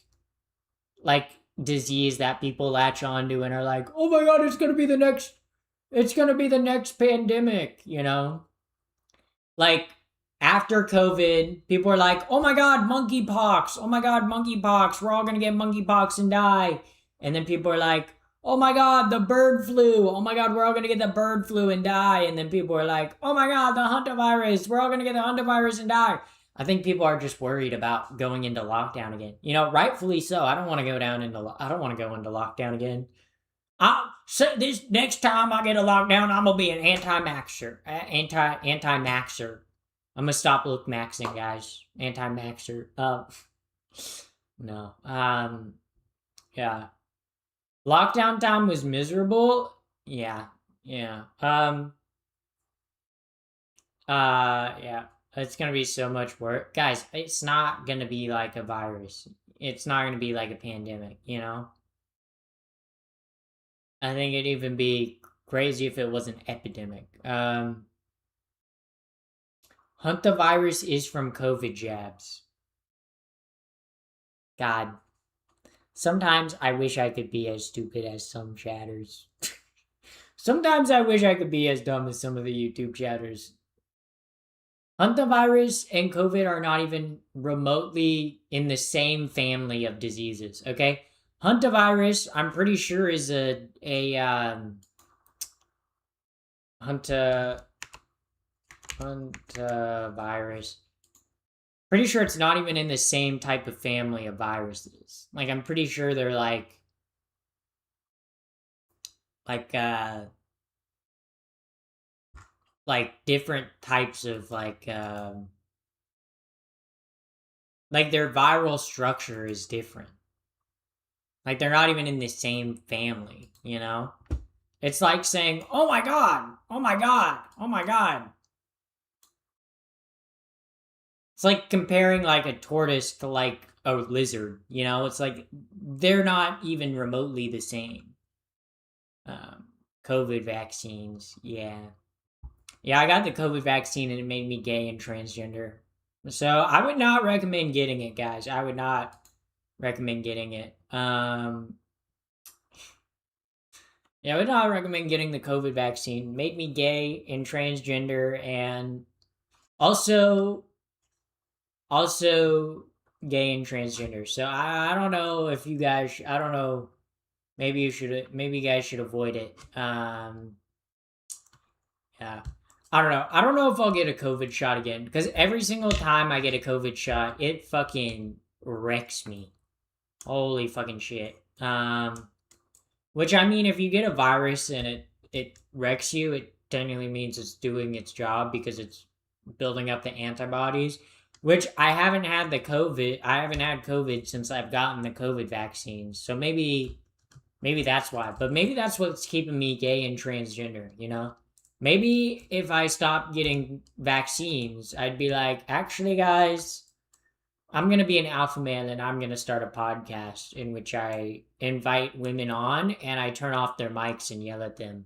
disease that people latch onto and are like, "Oh my god, it's going to be the next pandemic," you know? Like after COVID, people are like, "Oh my god, monkeypox. Oh my god, monkeypox. We're all going to get monkeypox and die." And then people are like, "Oh my god, the bird flu. Oh my god, we're all going to get the bird flu and die." And then people are like, "Oh my god, the hantavirus. We're all going to get the hantavirus and die." I think people are just worried about going into lockdown again. You know, rightfully so. I don't want to go into lockdown again. So this next time I get a lockdown, I'm gonna be an anti-maxer, anti-maxer. I'm gonna stop look maxing, guys. Anti-maxer. No. Yeah. Lockdown time was miserable. Yeah. Yeah. Yeah. It's gonna be so much work, guys. It's not gonna be like a virus. It's not gonna be like a pandemic. You know. I think it'd even be crazy if it was an epidemic. Hantavirus is from COVID jabs. God. Sometimes I wish I could be as stupid as some chatters. Sometimes I wish I could be as dumb as some of the YouTube chatters. Hantavirus and COVID are not even remotely in the same family of diseases, okay? Hantavirus, I'm pretty sure, is a Hunta Hantavirus. Pretty sure it's not even in the same type of family of viruses. Like I'm pretty sure they're like uh like different types of like their viral structure is different. Like they're not even in the same family, you know? It's like saying, "Oh my god. Oh my god. Oh my god." It's like comparing like a tortoise to like a lizard, you know? It's like they're not even remotely the same. Um, COVID vaccines, yeah. Yeah, I got the COVID vaccine and it made me gay and transgender. So I would not recommend getting it, guys. I would not recommend getting it. Yeah, I would not recommend getting the COVID vaccine. Made me gay and transgender and also also gay and transgender. So I don't know if you guys I don't know Maybe maybe you guys should avoid it. Yeah. I don't know. I don't know if I'll get a COVID shot again because every single time I get a COVID shot, it fucking wrecks me. Holy fucking shit. Which I mean, if you get a virus and it wrecks you, it technically means it's doing its job because it's building up the antibodies. Which I haven't had the COVID. I haven't had COVID since I've gotten the COVID vaccines. So maybe that's why. But maybe that's what's keeping me gay and transgender. You know. Maybe if I stopped getting vaccines, I'd be like, actually, guys, I'm going to be an alpha male and I'm going to start a podcast in which I invite women on and I turn off their mics and yell at them.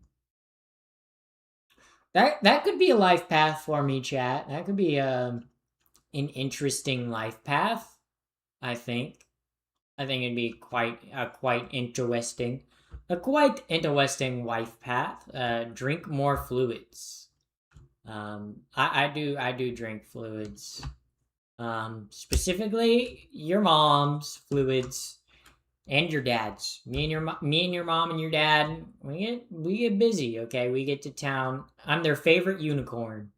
That could be a life path for me, chat. That could be an interesting life path, I think. I think it'd be quite interesting. A quite interesting life path. Drink more fluids. I do drink fluids. Specifically your mom's fluids and your dad's. Me and your mom and your dad, we get busy, okay? We get to town. I'm their favorite unicorn.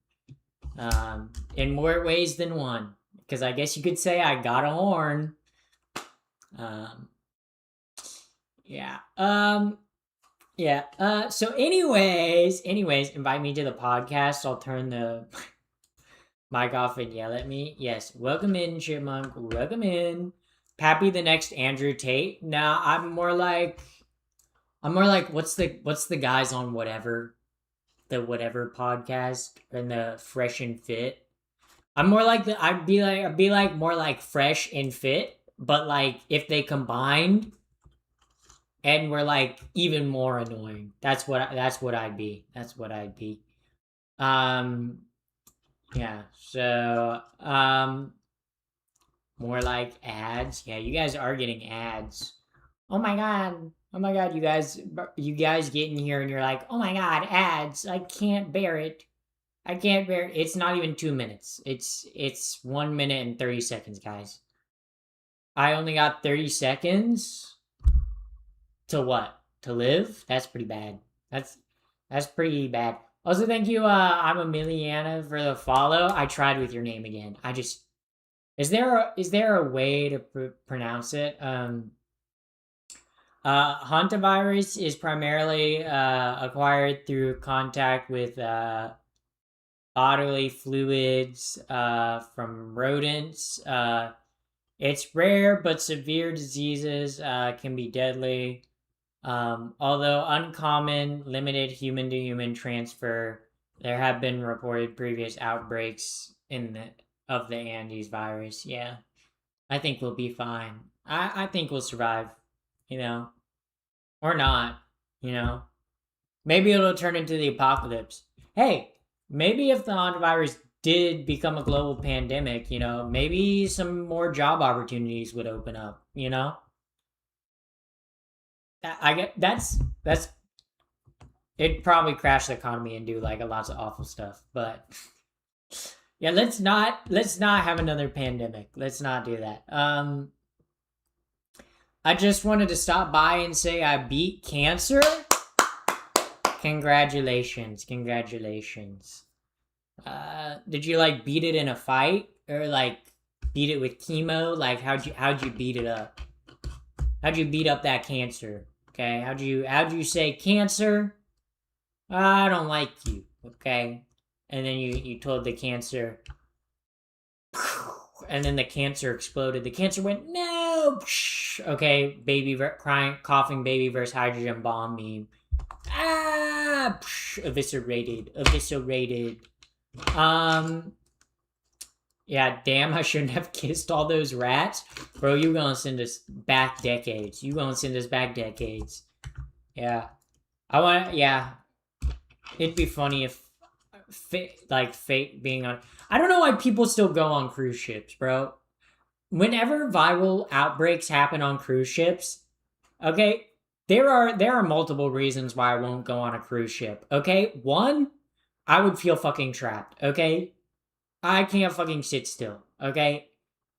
In more ways than one. Because I guess you could say I got a horn. Yeah. Yeah. So anyways, invite me to the podcast. I'll turn the mic off and yell at me. Yes. Welcome in, Chipmunk. Welcome in. Pappy the next Andrew Tate. Now I'm more like what's the guys on whatever podcast and the Fresh and Fit. I'm more like I'd be like more like Fresh and Fit, but like if they combined and were like even more annoying. That's what I'd be. That's what I'd be. Yeah. So more like ads. Yeah, you guys are getting ads. Oh my god. Oh my god, you guys get in here and you're like, "Oh my god, ads. I can't bear it. I can't bear it." It's not even 2 minutes. It's 1 minute and 30 seconds, guys. I only got 30 seconds to what? To live? That's pretty bad. That's pretty bad. Also, thank you, I'm Emiliana for the follow. I tried with your name again. I just is there a way to pronounce it? Hantavirus is primarily acquired through contact with bodily fluids from rodents. It's rare, but severe diseases can be deadly. Although uncommon, limited human to human transfer, there have been reported previous outbreaks of the Andes virus. Yeah, I think we'll be fine. I think we'll survive, you know, or not, you know. Maybe it'll turn into the apocalypse. Hey, maybe if the hantavirus did become a global pandemic, you know, maybe some more job opportunities would open up, you know. I get that's it'd probably crash the economy and do like a lots of awful stuff, but yeah, let's not have another pandemic. Let's not do that. I just wanted to stop by and say I beat cancer. Congratulations. Did you like beat it in a fight or like beat it with chemo? Like how'd you beat it up? How'd you beat up that cancer? Okay, how'd you say, cancer? I don't like you. Okay, and then you told the cancer, and then the cancer exploded. The cancer went no. Okay, baby crying, coughing baby versus hydrogen bomb meme. Eviscerated. Yeah, damn, I shouldn't have kissed all those rats. Bro, you gonna send us back decades. Yeah. Yeah. It'd be funny if, fate being on... I don't know why people still go on cruise ships, bro. Whenever viral outbreaks happen on cruise ships, okay, there are multiple reasons why I won't go on a cruise ship, okay? One, I would feel fucking trapped, okay? I can't fucking sit still, okay?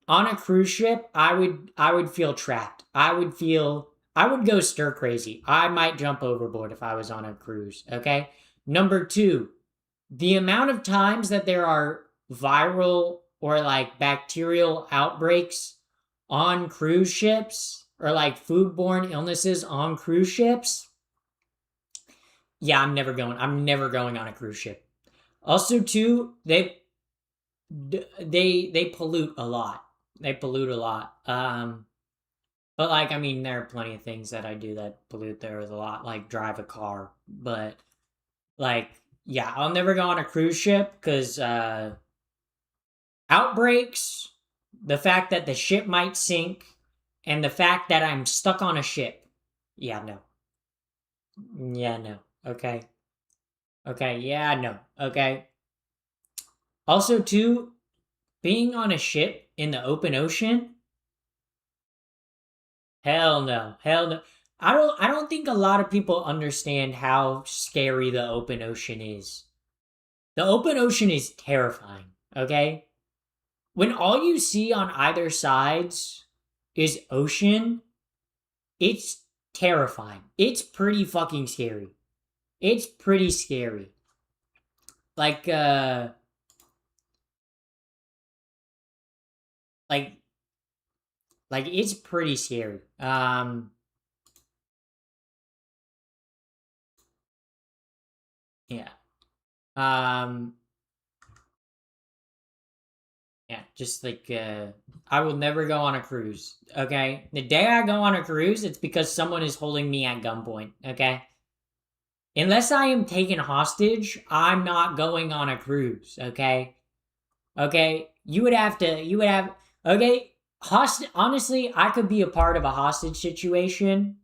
On a cruise ship, I would feel trapped. I would feel I would go stir crazy. I might jump overboard if I was on a cruise, okay? Number 2, the amount of times that there are viral or like bacterial outbreaks on cruise ships or like foodborne illnesses on cruise ships. Yeah, I'm never going on a cruise ship. Also, too, they pollute a lot. They pollute a lot. But like, I mean, there are plenty of things that I do that pollute there a lot, like drive a car. But like, yeah, I'll never go on a cruise ship because outbreaks, the fact that the ship might sink, and the fact that I'm stuck on a ship. Yeah, no. Yeah, no. Okay. Okay. Yeah, no. Okay. Also, too, being on a ship in the open ocean. Hell no. Hell no. I don't think a lot of people understand how scary the open ocean is. The open ocean is terrifying, okay? When all you see on either sides is ocean, it's terrifying. It's pretty fucking scary. It's pretty scary. Like like like it's pretty scary. Yeah. Um Yeah, just like I will never go on a cruise. Okay, the day I go on a cruise, it's because someone is holding me at gunpoint. Okay, unless I am taken hostage, I'm not going on a cruise. Okay, okay, you would have to. You would have. Okay, hostage. Honestly, I could be a part of a hostage situation.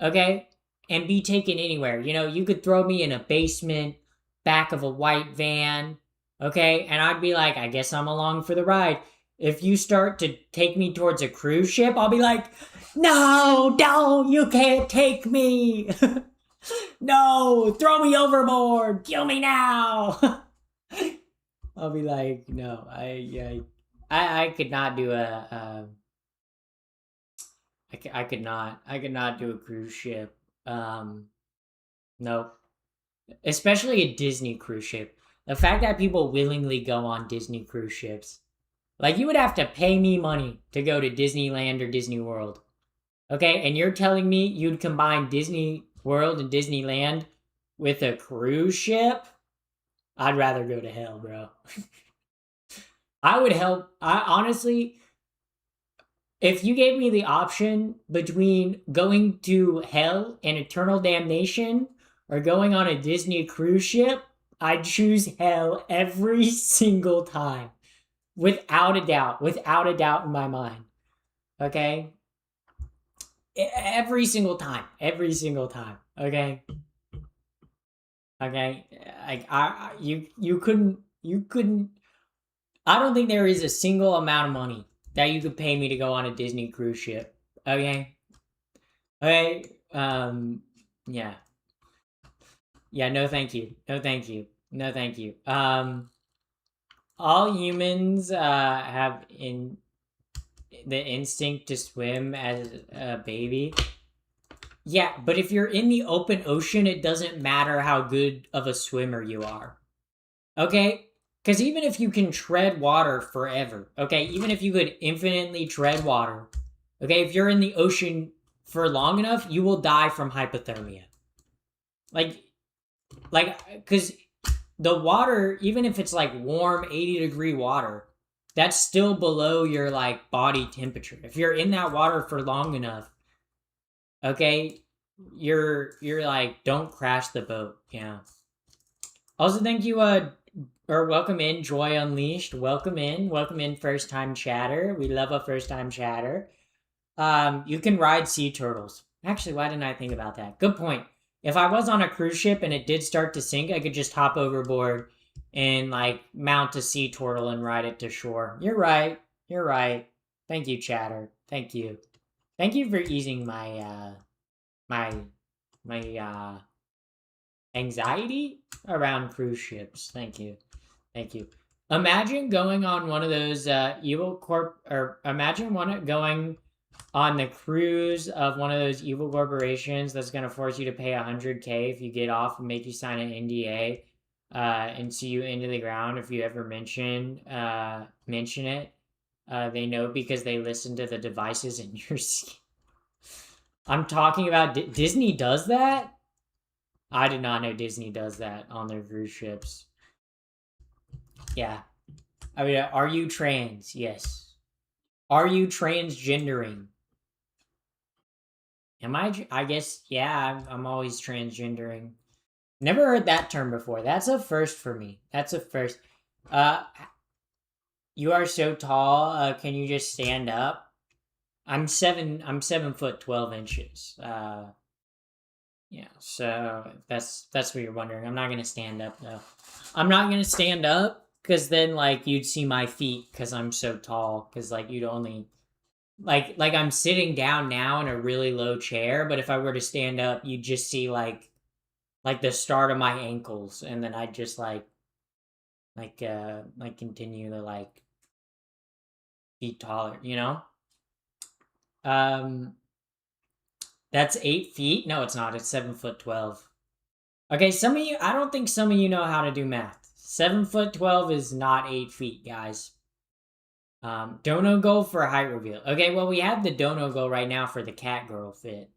Okay, and be taken anywhere. You know, you could throw me in a basement, back of a white van, okay, and I'd be like, I guess I'm along for the ride. If you start to take me towards a cruise ship, I'll be like, no, don't, you can't take me. No, throw me overboard, kill me now. I'll be like, no, I could not do I could not do a cruise ship. No, especially a Disney cruise ship. The fact that people willingly go on Disney cruise ships, like you would have to pay me money to go to Disneyland or Disney World. Okay, and you're telling me you'd combine Disney World and Disneyland with a cruise ship? I'd rather go to hell, bro. I would help. I honestly, if you gave me the option between going to hell and eternal damnation or going on a Disney cruise ship, I'd choose hell every single time. Without a doubt in my mind. Okay? Every single time. Every single time. Okay? Okay? You couldn't I don't think there is a single amount of money that you could pay me to go on a Disney cruise ship. Okay? Okay? Yeah. Yeah, no thank you. No thank you. No thank you. All humans have in the instinct to swim as a baby. Yeah, but if you're in the open ocean, it doesn't matter how good of a swimmer you are. Okay? Because even if you can tread water forever, okay, even if you could infinitely tread water, okay, if you're in the ocean for long enough, you will die from hypothermia. Like, because the water, even if it's like warm 80-degree water, that's still below your like body temperature. If you're in that water for long enough, okay, you're like, don't crash the boat. Yeah. Also, thank you, or welcome in, Joy Unleashed. Welcome in, first time chatter. We love a first time chatter. You can ride sea turtles. Actually, why didn't I think about that? Good point. If I was on a cruise ship and it did start to sink, I could just hop overboard and like mount a sea turtle and ride it to shore. You're right. You're right. Thank you, chatter. Thank you. Thank you for easing my my anxiety around cruise ships. Thank you. Thank you. Imagine going on one of those evil corp, or imagine going on the cruise of one of those evil corporations that's going to force you to pay 100K if you get off and make you sign an NDA and see you into the ground if you ever mention it. They know because they listen to the devices in your seat. I'm talking about Disney does that? I did not know Disney does that on their cruise ships. Yeah. I mean, are you trans? Yes. Are you transgendering? Am I? I guess, yeah, I'm always transgendering. Never heard that term before. That's a first for me. That's a first. Uh, you are so tall. Can you just stand up? I'm 7 foot 12 inches. Yeah, so that's what you're wondering. I'm not gonna stand up though. I'm not gonna stand up because then like you'd see my feet because I'm so tall. Because like you'd only like I'm sitting down now in a really low chair, but if I were to stand up, you'd just see like the start of my ankles, and then I'd just like continue to like be taller. Um, that's 8 feet. No, it's not. It's 7 foot 12. Okay, some of you, I don't think some of you know how to do math. 7 foot 12 is not 8 feet, guys. Dono go for a height reveal. Okay, well, we have the dono go right now for the cat girl fit.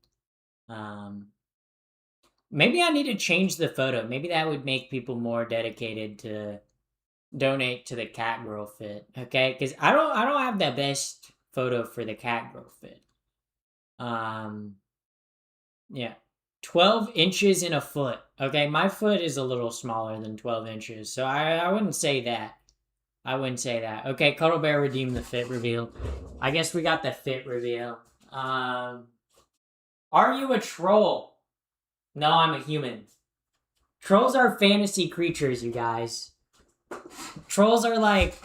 Maybe I need to change the photo. Maybe that would make people more dedicated to donate to the cat girl fit. Okay, because I don't have the best photo for the cat girl fit. Yeah. 12 inches in a foot. Okay, my foot is a little smaller than 12 inches, so I wouldn't say that. I wouldn't say that. Okay, Cuddle Bear redeemed the fit reveal. I guess we got the fit reveal. Are you a troll? No, I'm a human. Trolls are fantasy creatures, you guys. Trolls are like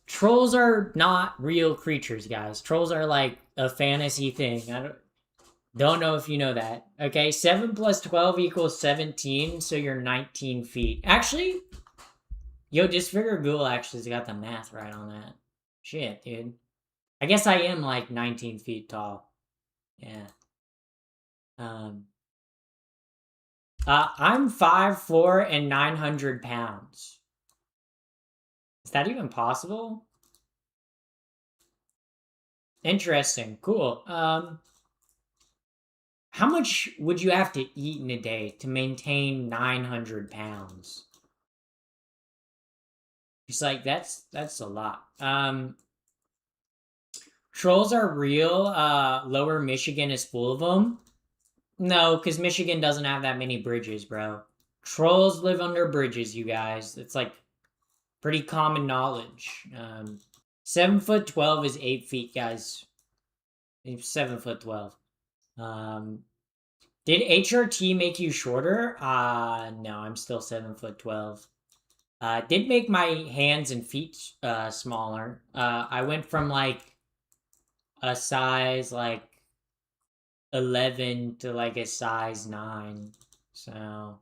trolls are not real creatures, guys. Trolls are like a fantasy thing. I don't know if you know that. Okay, 7 plus 12 equals 17, so you're 19 feet. Actually, yo, Disfigure Ghoul actually's got the math right on that. Shit, dude. I guess I am like 19 feet tall. Yeah. I'm 5'4" and 900 pounds. Is that even possible? Interesting. Cool. How much would you have to eat in a day to maintain 900 pounds? It's like that's a lot. Trolls are real. Lower Michigan is full of them. No, because Michigan doesn't have that many bridges, bro. Trolls live under bridges, you guys. It's like pretty common knowledge. 7 foot 12 is 8 feet, guys. 7 foot 12. Did HRT make you shorter? No, I'm still 7 foot 12. Did make my hands and feet smaller. I went from like a size like 11 to like a size 9. So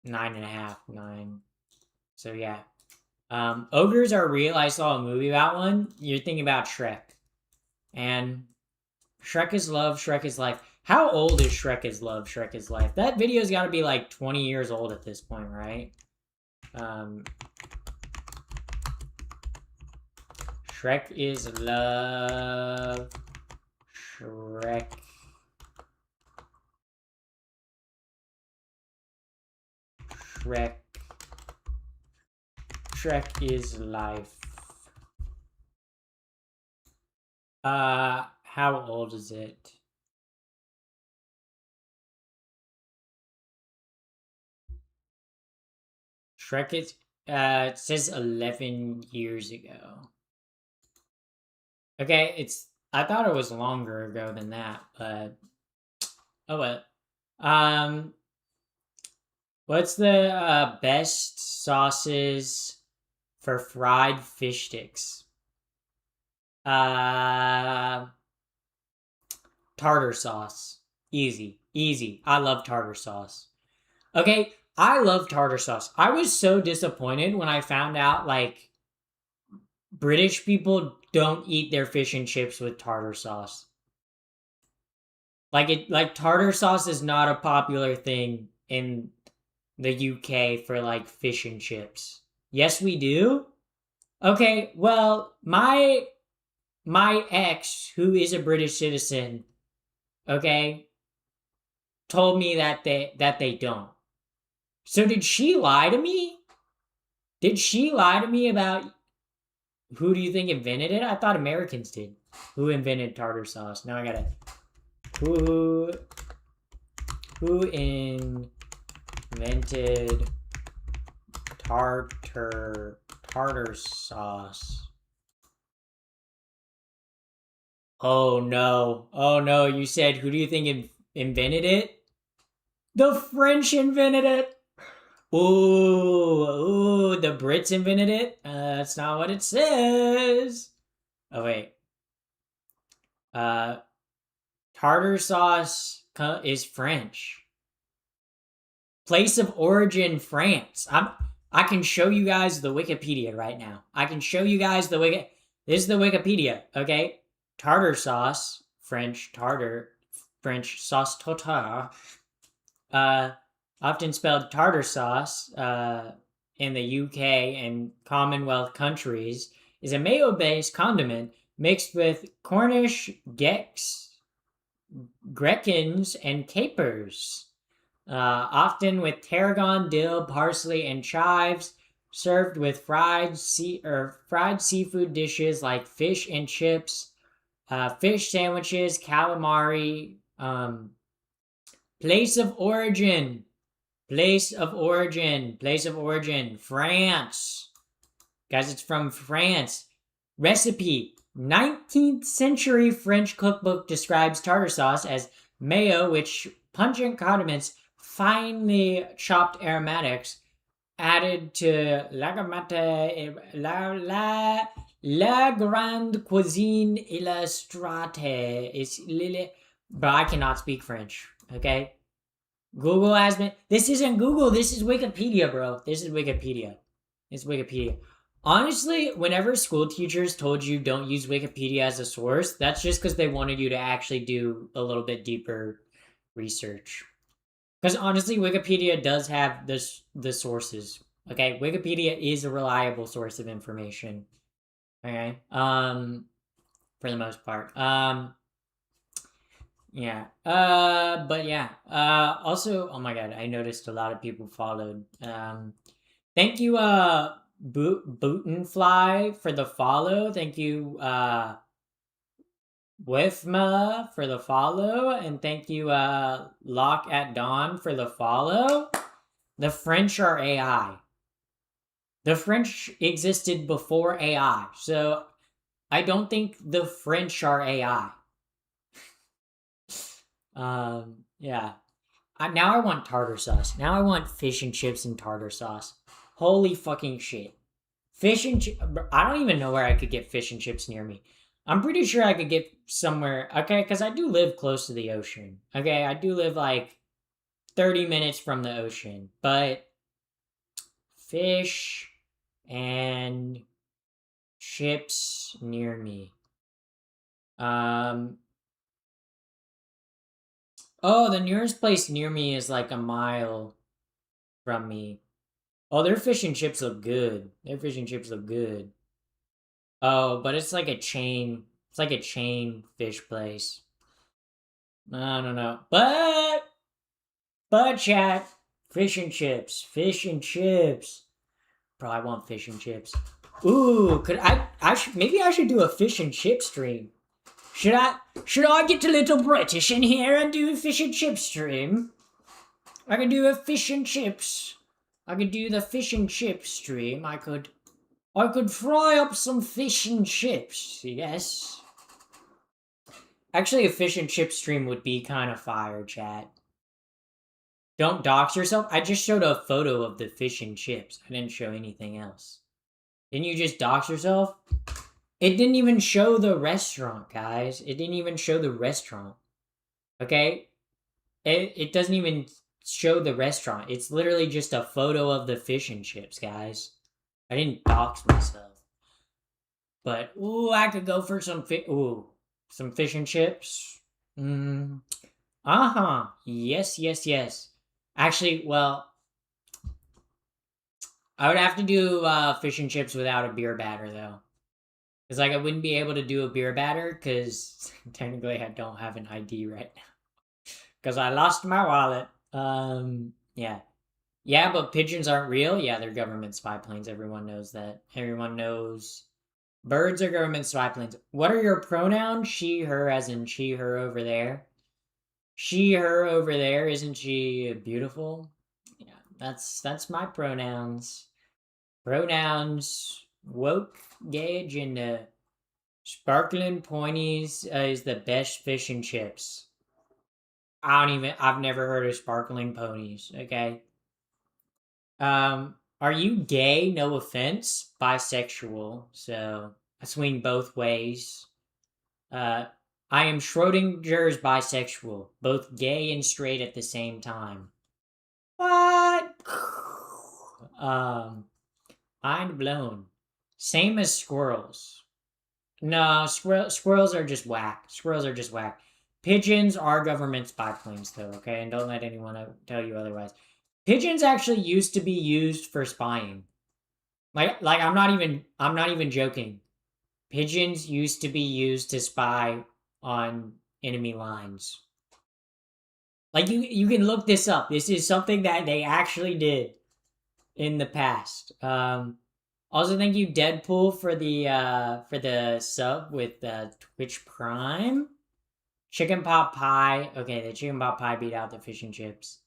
9.5, 9. So yeah. Ogres are real. I saw a movie about one. You're thinking about Shrek. And Shrek is love, Shrek is life. How old is Shrek is love, Shrek is life? That video's got to be like 20 years old at this point, right? Shrek is love. Shrek. Shrek. Shrek is life. How old is it? Shrek is, it says 11 years ago. Okay, I thought it was longer ago than that, but, oh well. What's the best sauces for fried fish sticks? Tartar sauce. Easy, easy. I love tartar sauce. Okay, I love tartar sauce. I was so disappointed when I found out like British people don't eat their fish and chips with tartar sauce. Like tartar sauce is not a popular thing in the UK for like fish and chips. Yes, we do. Okay, well, my ex, who is a British citizen, okay, told me that they don't. So did she lie to me? Did she lie to me about who do you think invented it? I thought Americans did. Who invented tartar sauce? Now I gotta who invented tartar sauce? Oh no. Oh no, you said who do you think invented it? The French invented it. Ooh, the Brits invented it? That's not what it says. Oh, wait. Uh, tartar sauce is French. Place of origin, France. I can show you guys the Wikipedia right now. I can show you guys the Wiki. This is the Wikipedia, okay? Tartar sauce, French tartar, French sauce tartare, often spelled tartar sauce in the UK and Commonwealth countries, is a mayo-based condiment mixed with Cornish gherkins and capers, often with tarragon, dill, parsley, and chives, served with fried seafood dishes like fish and chips, fish sandwiches, calamari. Place of origin. France. Guys, it's from France. Recipe. 19th century French cookbook describes tartar sauce as mayo, which pungent condiments, finely chopped aromatics, added to la grande cuisine illustrate. But I cannot speak French, okay? Google has been. This isn't Google. This is Wikipedia, bro. This is Wikipedia. It's Wikipedia. Honestly, whenever school teachers told you don't use Wikipedia as a source, that's just because they wanted you to actually do a little bit deeper research. Because honestly, Wikipedia does have the sources. Okay, Wikipedia is a reliable source of information. Okay, for the most part. Yeah. But yeah. Also, oh my god, I noticed a lot of people followed. Thank you, Bootenfly for the follow. Thank you, Wifma for the follow, and thank you, Lock at Dawn for the follow. The French are AI. The French existed before AI, so I don't think the French are AI. Yeah. Now I want tartar sauce. Now I want fish and chips and tartar sauce. Holy fucking shit. Fish and chips. I don't even know where I could get fish and chips near me. I'm pretty sure I could get somewhere. Okay, because I do live close to the ocean. Okay, I do live like 30 minutes from the ocean. But fish and chips near me. Oh, the nearest place near me is like a mile from me. Oh, their fish and chips look good. Their fish and chips look good. Oh, but it's like a chain. It's like a chain fish place. I don't know. But chat, fish and chips. Fish and chips. Bro, I want fish and chips. Ooh, maybe I should do a fish and chip stream. Should I get a little British in here and do a fish and chip stream? I could do a fish and chips. I could do the fish and chip stream. I could fry up some fish and chips, yes. Actually, a fish and chip stream would be kind of fire, chat. Don't dox yourself. I just showed a photo of the fish and chips. I didn't show anything else. Didn't you just dox yourself? It didn't even show the restaurant, guys. It didn't even show the restaurant. Okay? It doesn't even show the restaurant. It's literally just a photo of the fish and chips, guys. I didn't dox myself. But ooh, I could go for some some fish and chips. Yes, yes, yes. Actually, well, I would have to do fish and chips without a beer batter though. Cause like I wouldn't be able to do a beer batter because technically I don't have an ID right now. Cause I lost my wallet. Yeah. Yeah, but pigeons aren't real. Yeah, they're government spy planes. Everyone knows that. Everyone knows birds are government spy planes. What are your pronouns? She, her, as in she, her over there. She, her over there. Isn't she beautiful? Yeah, that's my pronouns. Pronouns. Woke, gauge, and sparkling pointies is the best fish and chips. I've never heard of sparkling ponies. Okay. Are you gay? No offense. Bisexual. So I swing both ways. Uh, I am Schrodinger's bisexual, both gay and straight at the same time. What? Mind blown. Same as squirrels. No, squirrels are just whack. Squirrels are just whack. Pigeons are government spy planes, though. Okay, and don't let anyone tell you otherwise. Pigeons actually used to be used for spying. Like I'm not even joking. Pigeons used to be used to spy on enemy lines. Like you can look this up. This is something that they actually did in the past. Also thank you Deadpool for the sub with Twitch Prime. Chicken pot pie. Okay, the chicken pot pie beat out the fish and chips.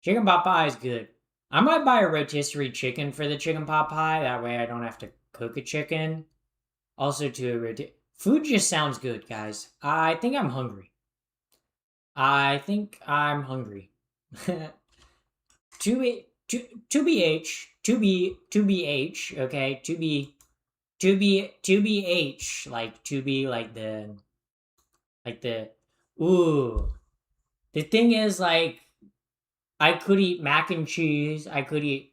Chicken pot pie is good. I might buy a rotisserie chicken for the chicken pot pie. That way I don't have to cook a chicken. Also, food just sounds good, guys. I think I'm hungry. I think I'm hungry. To be H, to be H, okay, to be H, like to be like the ooh. The thing is, like, I could eat mac and cheese, I could eat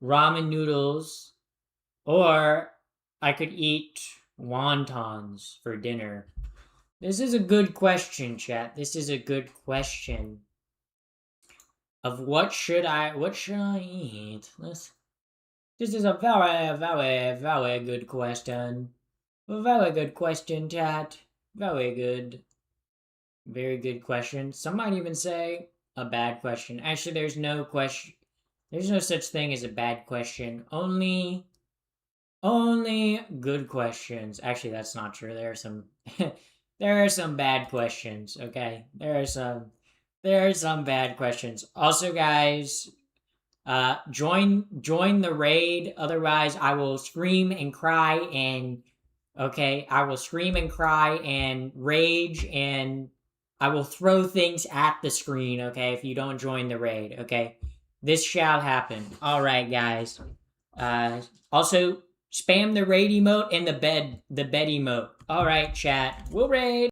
ramen noodles, or I could eat wontons for dinner. This is a good question, chat. This is a good question. Of what should I eat? This is a very good question. Very good question, chat. Very good. Very good question. Some might even say a bad question. Actually, there's no question. There's no such thing as a bad question. Only good questions. Actually, that's not true. There are some there are some bad questions, okay? There are some bad questions. Also, guys, join the raid, otherwise I will scream and cry and okay, I will scream and cry and rage and I will throw things at the screen, okay, if you don't join the raid, okay? This shall happen. All right, guys. Also spam the raid emote and the bed emote. All right, chat. We'll raid.